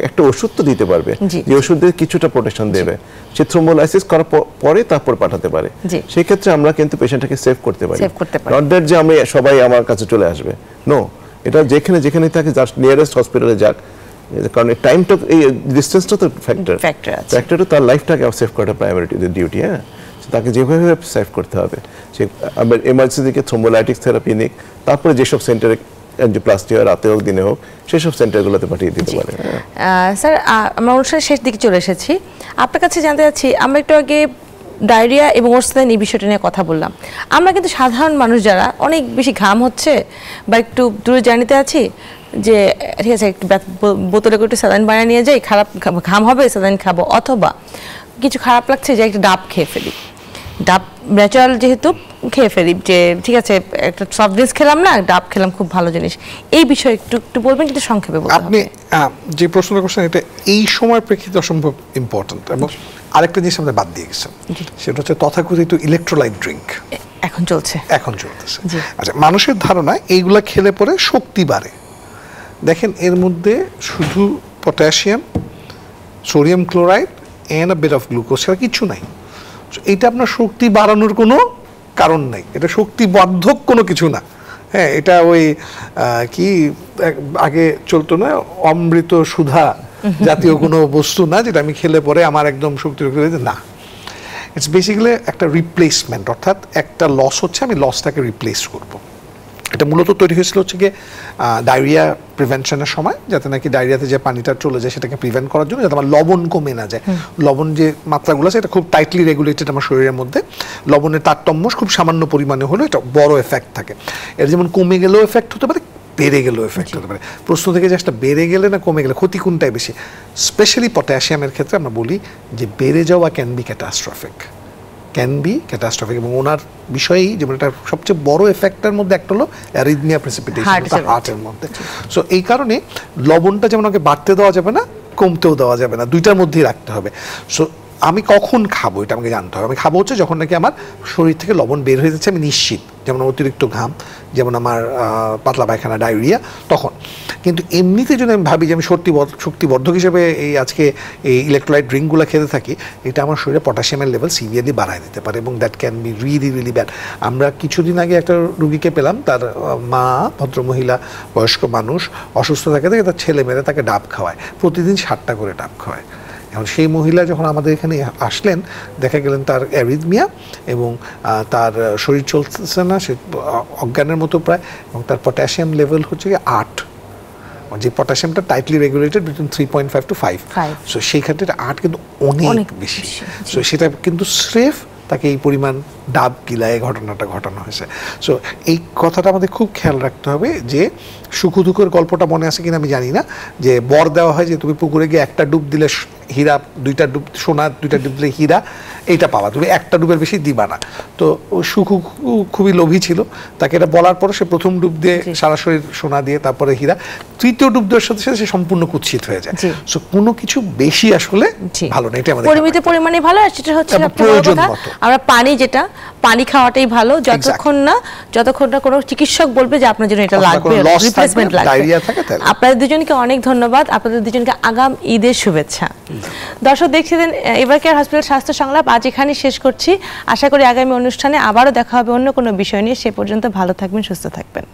একটা ওষুধ তো দিতে পারবে, যে ওষুধ দিয়ে কিছুটা প্রোটেকশন দেবে, সে থ্রোম্বোলাইসিস করার পরে তারপর পাঠাতে পারে। সেই ক্ষেত্রে আমরা কিন্তু পেশেন্টটাকে সেভ করতে পারি, নট দ্যাট যে আমি সবাই আমার কাছে চলে আসবে, নো। এটা যেখানে যেখানে থাকে যার নিয়ারেস্ট হসপিটালে যাক, কারণ টাইমটা, এই ডিস্টেন্সটা তো ফ্যাক্টর, তার লাইফটাকে সেভ করাটা প্রাইমারি ডিউটি। হ্যাঁ, তাকে যেভাবে সেভ করতে হবে, সে এমার্জেন্সি থেকে থ্রোম্বোলাইটিক থেরাপি নিক, তারপরে যেসব সেন্টারে অ্যাঞ্জিওপ্লাস্টি হয়, রাতে হোক দিনে হোক, সেসব সেন্টারগুলোতে পাঠিয়ে দিতে পারে। স্যার, আমরা অনুষ্ঠানের শেষ দিকে চলে এসেছি, আপনার কাছে জানতে চাচ্ছি, আমরা একটু আগে ডায়রিয়া এবং ওরসেলাইন এই বিষয়টা নিয়ে কথা বললাম। আমরা কিন্তু সাধারণ মানুষ যারা অনেক বেশি ঘাম হচ্ছে বা একটু দূরে জার্নিতে আছি, যে ঠিক আছে একটু বোতলে করে একটু স্যালাইন বানিয়ে নিয়ে যাই, খারাপ ঘাম হবে স্যালাইন খাবো, অথবা কিছু খারাপ লাগছে যে একটা ডাব খেয়ে ফেলি, ডাব ন্যাচারাল যেহেতু খেয়ে ফেলি, যে ঠিক আছে একটা সফট ড্রিঙ্কস খেলাম না, ডাব খেলাম, খুব ভালো জিনিস। এই বিষয়ে একটু বলবেন, কিন্তু সংক্ষেপে বলতে হবে। আপনি যে প্রশ্নটা করছেন এটা এই সময়ের প্রেক্ষিতে অসম্ভব ইম্পর্টেন্ট, এবং আরেকটা জিনিস আমাদের বাদ দিয়ে গেছেন, সেটা হচ্ছে তথাকথিত ইলেকট্রোলাইট ড্রিঙ্ক এখন চলতেছে। আচ্ছা, মানুষের ধারণা এইগুলা খেলে পরে শক্তি বাড়ে। দেখেন এর মধ্যে শুধু potassium, sodium chloride and a bit of glucose ছাড়া কিছু নাই। এটা আপনার শক্তি বাড়ানোর কোনো কারণ নাই, এটা শক্তি বর্ধক কোনো কিছু না। হ্যাঁ, এটা ওই কি আগে চলতো না, অমৃত সুধা জাতীয় কোনো বস্তু না যেটা আমি খেলে পরে আমার একদম শক্তি না। ইটস বেসিক্যালি একটা রিপ্লেসমেন্ট, অর্থাৎ একটা লস হচ্ছে, আমি লসটাকে রিপ্লেস করব। এটা মূলত তৈরি হয়েছিল হচ্ছে গিয়ে ডায়রিয়া প্রিভেনশনের সময়, যাতে নাকি ডায়রিয়াতে যে পানিটা চলে যায় সেটাকে প্রিভেন্ট করার জন্য, যাতে আমার লবণ কমে না যায়। লবণ যে মাত্রাগুলো আছে এটা খুব টাইটলি রেগুলেটেড আমার শরীরের মধ্যে। লবণের তারতম্য খুব সামান্য পরিমাণে হলেও এটা বড় এফেক্ট থাকে। এটা যেমন কমে গেলেও এফেক্ট হতে পারে, বেড়ে গেলেও এফেক্ট হতে পারে। প্রশ্ন থেকে যে আসলে বেড়ে গেলে না কমে গেলে ক্ষতি কোনটাই বেশি? স্পেশালি পটাশিয়ামের ক্ষেত্রে আমরা বলি যে বেড়ে যাওয়া ক্যান বি ক্যাটাস্ট্রফিক, এবং ওনার বিষয়েই যেমন এটা সবচেয়ে বড় এফেক্টের মধ্যে একটা হলো অ্যারিথমিয়া প্রেসিপিটেশন হার্টের মধ্যে। সো এই কারণে লবণটা যেমন আমাকে বাড়তে দেওয়া যাবে না, কমতেও দেওয়া যাবে না, দুইটার মধ্যেই রাখতে হবে। সো আমি কখন খাবো এটা আমাকে জানতে হবে। আমি খাবো হচ্ছে যখন নাকি আমার শরীর থেকে লবণ বের হয়ে যাচ্ছে, আমি নিশ্চিত, যেমন অতিরিক্ত ঘাম, যেমন আমার পাতলা পায়খানা, ডায়রিয়া, তখন। কিন্তু এমনিতে যদি আমি ভাবি যে আমি শক্তিবর্ধক হিসেবে এই আজকে এই ইলেকট্রোলাইট ড্রিঙ্কগুলো খেতে থাকি, এটা আমার শরীরে পটাশিয়ামের লেভেল সিভিয়ারলি বাড়ায় দিতে পারে, এবং that can be really bad. আমরা কিছুদিন আগে একটা রুগীকে পেলাম, তার মা, ভদ্রমহিলা, বয়স্ক মানুষ, অসুস্থ থাকে, তার ছেলে মেয়েরা তাকে ডাব খাওয়ায়, প্রতিদিন 7টা করে ডাব খাওয়ায়। এখন সেই মহিলা যখন আমাদের এখানে আসলেন, দেখা গেলেন তার অ্যারিথমিয়া এবং তার শরীর চলতেছে না, সে অজ্ঞানের মতো প্রায়, এবং তার পটাশিয়াম লেভেল হচ্ছে 8, যে পটাশিয়ামটা tightly regulated between 3.5 to 5। So সেই ক্ষেত্রে 8 কিন্তু অনেক বেশি। সো সেটা কিন্তু স্রেফ তাকে এই পরিমাণ ডাব গিলায় ঘটনাটা ঘটানো হয়েছে। সো এই কথাটা আমাদের খুব খেয়াল রাখতে হবে যে সুখ দুঃখের গল্পটা মনে আছে কিনা আমি জানি না, যে বর দেওয়া হয় যে তুমি পুকুরে গিয়ে একটা ডুব দিলে হীরা, 2টা ডুব সোনা, 2টা ডুব দিলে হীরা, এইটা পাওয়া, তুমি একটা ডুবের বেশি দিবা না। তো সুখ খুবই লোভী ছিল, তাকে এটা বলার পর সে প্রথম ডুব দিয়ে সারা শরীর সোনা দিয়ে, তারপরে হীরা, তৃতীয় ডুব দেওয়ার সাথে সাথে সে সম্পূর্ণ কুৎসিত হয়ে যায়। সো কোনো কিছু বেশি আসলে ভালো না, এটা আমাদের পরিমিত পরিমাণে ভালো। আর সেটা হচ্ছে প্রয়োজন মতো আমরা পানি খাওয়াটাই ভালো, যতক্ষণ না কোনো চিকিৎসক বলবে যে আপনার জন্য এটা লাগবে, রিপ্লেসমেন্ট লাগবে। আপনাদের দুজনকে অনেক ধন্যবাদ, আপনাদের দুজনকে আগাম ঈদের শুভেচ্ছা। দর্শক দেখছিলেন এভার কেয়ার হসপিটাল স্বাস্থ্য সংলাপ, আজ এখানে শেষ করছি। আশা করি আগামী অনুষ্ঠানে আবারও দেখা হবে অন্য কোনো বিষয় নিয়ে। সে পর্যন্ত ভালো থাকবেন, সুস্থ থাকবেন।